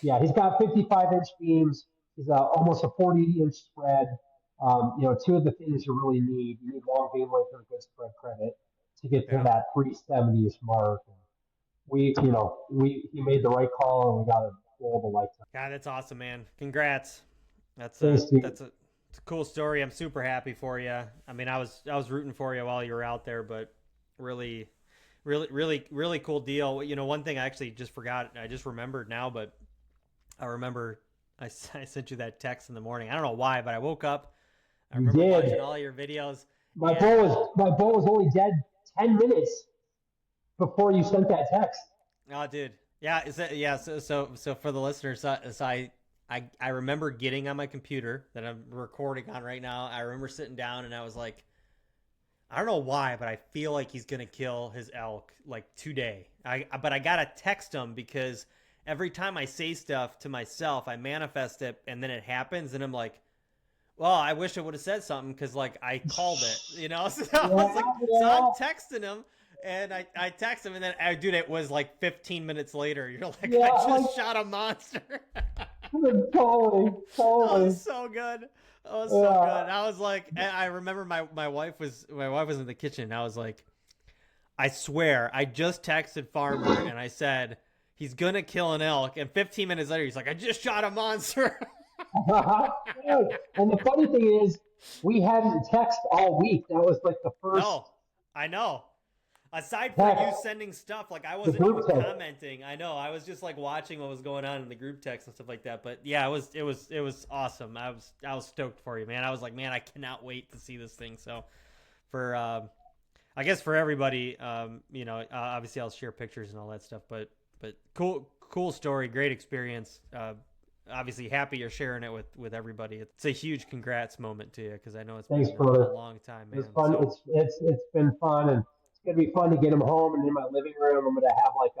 yeah. He's got 55-inch beams. He's almost a 40-inch spread. Two of the things you really need. You need long beam length and a good spread credit to get to Yeah. that 370-ish mark. And he made the right call, and we got a bull of a lifetime. God, that's awesome, man. Congrats. That's Thanks, a Steve. that's a, it's a cool story. I'm super happy for you. I mean, I was rooting for you while you were out there, but really Really cool deal. You know, one thing I actually just forgot, I just remembered now, but I remember I sent you that text in the morning. I don't know why, but I woke up. I You remember did. watching all your videos, My and bull was only dead 10 minutes before you sent that text. oh, dude, yeah, is that yeah? So for the listeners, so I remember getting on my computer that I'm recording on right now. I remember sitting down and I was like, I don't know why, but I feel like he's gonna kill his elk like today. But I gotta text him because every time I say stuff to myself, I manifest it, and then it happens, and I'm like, well, I wish I would have said something because like I called it, you know. So I was Yeah, like, so I'm yeah, texting him, and I text him, and then dude, it was like 15 minutes later. You're like, I yeah. Like, just shot a monster. totally, That was totally. so good. That was so good. Yeah. I was like, I remember my wife was in the kitchen. I was like, I swear, I just texted Farmer and I said he's gonna kill an elk, and 15 minutes later he's like, I just shot a monster. And the funny thing is, we hadn't text all week. That was like the first No, I know. Aside for you text, sending stuff, like I the wasn't even group text. commenting. I know. I was just like watching what was going on in the group text and stuff like that. But yeah, it was awesome. I was stoked for you, man. I was like, man, I cannot wait to see this thing. So for I guess for everybody, obviously I'll share pictures and all that stuff. But cool story, great experience. Obviously happy you're sharing it with everybody. It's a huge congrats moment to you because I know it's Thanks, been brother. a long time, It was man. fun. So It's been fun, and it's gonna be fun to get him home. And in my living room, I'm gonna have like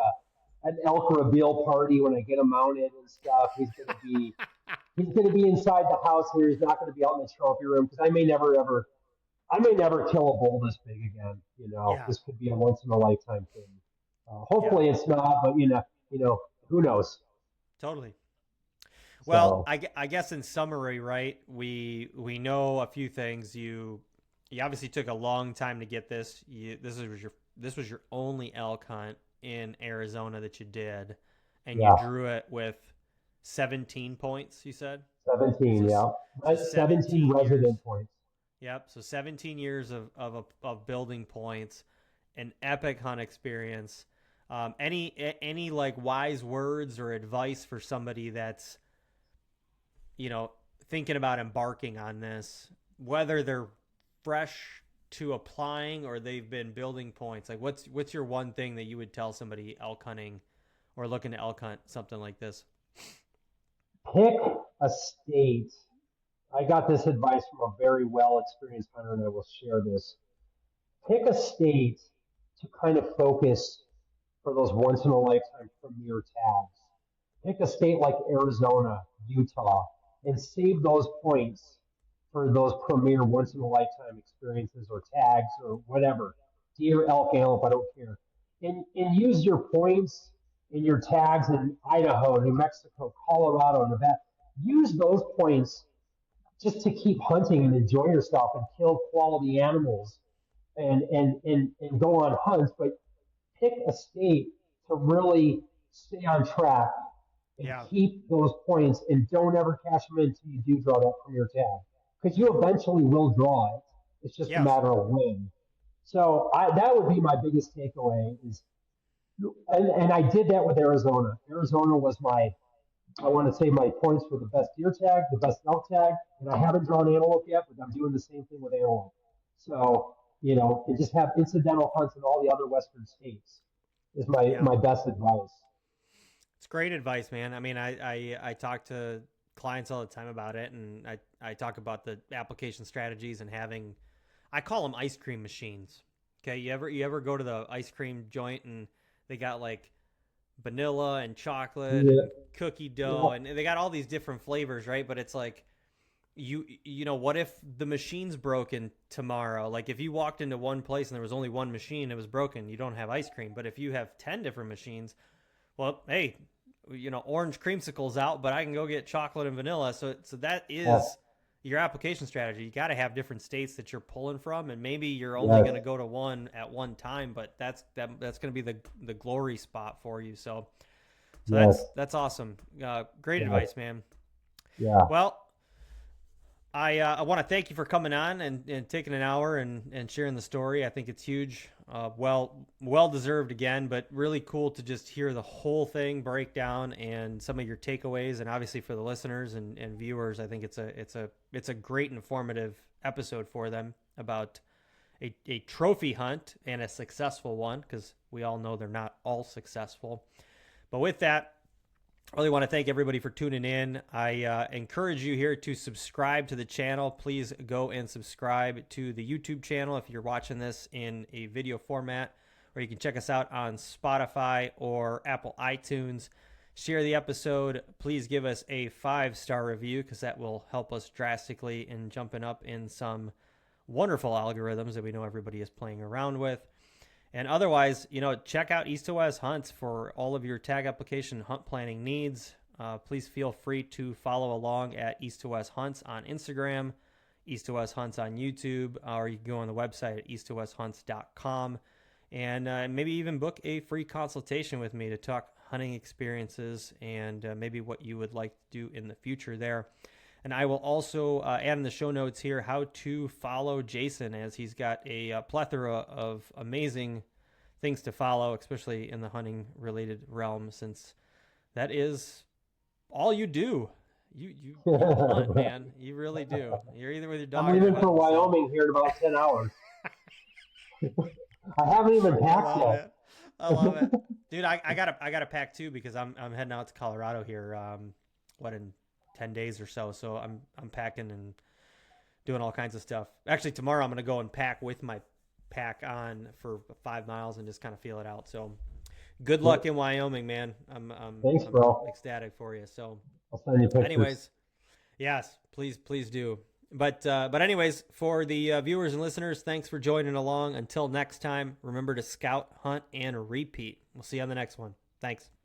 an elk reveal party when I get him mounted and stuff. He's gonna be inside the house here. He's not gonna be out in the trophy room because I may never kill a bull this big again. You know, yeah, this could be a once in a lifetime thing. yeah, Hopefully it's not, but who knows? totally. Well, So I guess in summary, right? We know a few things. You obviously took a long time to get this. This was your only elk hunt in Arizona that you did, and you yeah, drew it with 17 points. You said 17, so. yeah, So 17 17 years. resident points. Yep. So 17 years of building points, an epic hunt experience. Any like wise words or advice for somebody that's thinking about embarking on this, whether they're fresh to applying or they've been building points? Like, what's your one thing that you would tell somebody elk hunting or looking to elk hunt something like this? Pick a state. I got this advice from a very well experienced hunter, and I will share this. Pick a state to kind of focus for those once in a lifetime premier tags. Pick a state like Arizona, Utah, and save those points for those premier once in a lifetime experiences or tags or whatever. Deer, elk, antelope, I don't care. And use your points and your tags in Idaho, New Mexico, Colorado, Nevada. Use those points just to keep hunting and enjoy yourself and kill quality animals and go on hunts, but pick a state to really stay on track and Yeah. keep those points and don't ever cash them in until you do draw that premier tag. Because you eventually will draw it. It's just a Yes. matter of when. So that would be my biggest takeaway is and I did that with Arizona. Arizona was I want to say my points for the best deer tag, the best elk tag, and I haven't drawn antelope yet, but I'm doing the same thing with antelope. So, and just have incidental hunts in all the other western states is Yeah. my best advice. It's great advice, man. I mean, I talk to clients all the time about it, and I talk about the application strategies and having, I call them ice cream machines. Okay, you ever go to the ice cream joint and they got like vanilla and chocolate Yeah, and cookie yeah, dough and they got all these different flavors, right? But it's like what if the machine's broken tomorrow? Like if you walked into one place and there was only one machine, it was broken, you don't have ice cream. But if you have 10 different machines, well, hey, orange creamsicle's out, but I can go get chocolate and vanilla. So that yeah, is your application strategy. You got to have different states that you're pulling from, and maybe you're only yes, going to go to one at one time, but that's going to be the glory spot for you. So yes, that's awesome. Great yes, advice, man. yeah. Well, I want to thank you for coming on and taking an hour and sharing the story. I think it's huge. Well deserved again, but really cool to just hear the whole thing break down and some of your takeaways. And obviously for the listeners and viewers, I think it's a great informative episode for them about a trophy hunt and a successful one, because we all know they're not all successful. But with that, I really want to thank everybody for tuning in. I encourage you here to subscribe to the channel. Please go and subscribe to the YouTube channel if you're watching this in a video format, or you can check us out on Spotify or Apple iTunes. Share the episode. Please give us a 5-star review, because that will help us drastically in jumping up in some wonderful algorithms that we know everybody is playing around with. And otherwise, check out East to West Hunts for all of your tag application hunt planning needs. Please feel free to follow along at East to West Hunts on Instagram, East to West Hunts on YouTube, or you can go on the website at easttowesthunts.com and maybe even book a free consultation with me to talk hunting experiences and maybe what you would like to do in the future there. And I will also add in the show notes here how to follow Jason, as he's got a plethora of amazing things to follow, especially in the hunting related realm, since that is all you do. You hunt, man. You really do. You're either with your dog. I'm leaving for Wyoming here in about 10 hours. I haven't even packed yet. I love it, dude. I gotta pack too, because I'm heading out to Colorado here. In 10 days or so. So I'm packing and doing all kinds of stuff. Actually, tomorrow I'm going to go and pack with my pack on for 5 miles and just kind of feel it out. So good luck in Wyoming, man. Thanks, bro. I'm ecstatic for you. So I'll send you pictures. Anyways, yes, please do. But anyways, for the viewers and listeners, thanks for joining along. Until next time, remember to scout, hunt, and repeat. We'll see you on the next one. Thanks.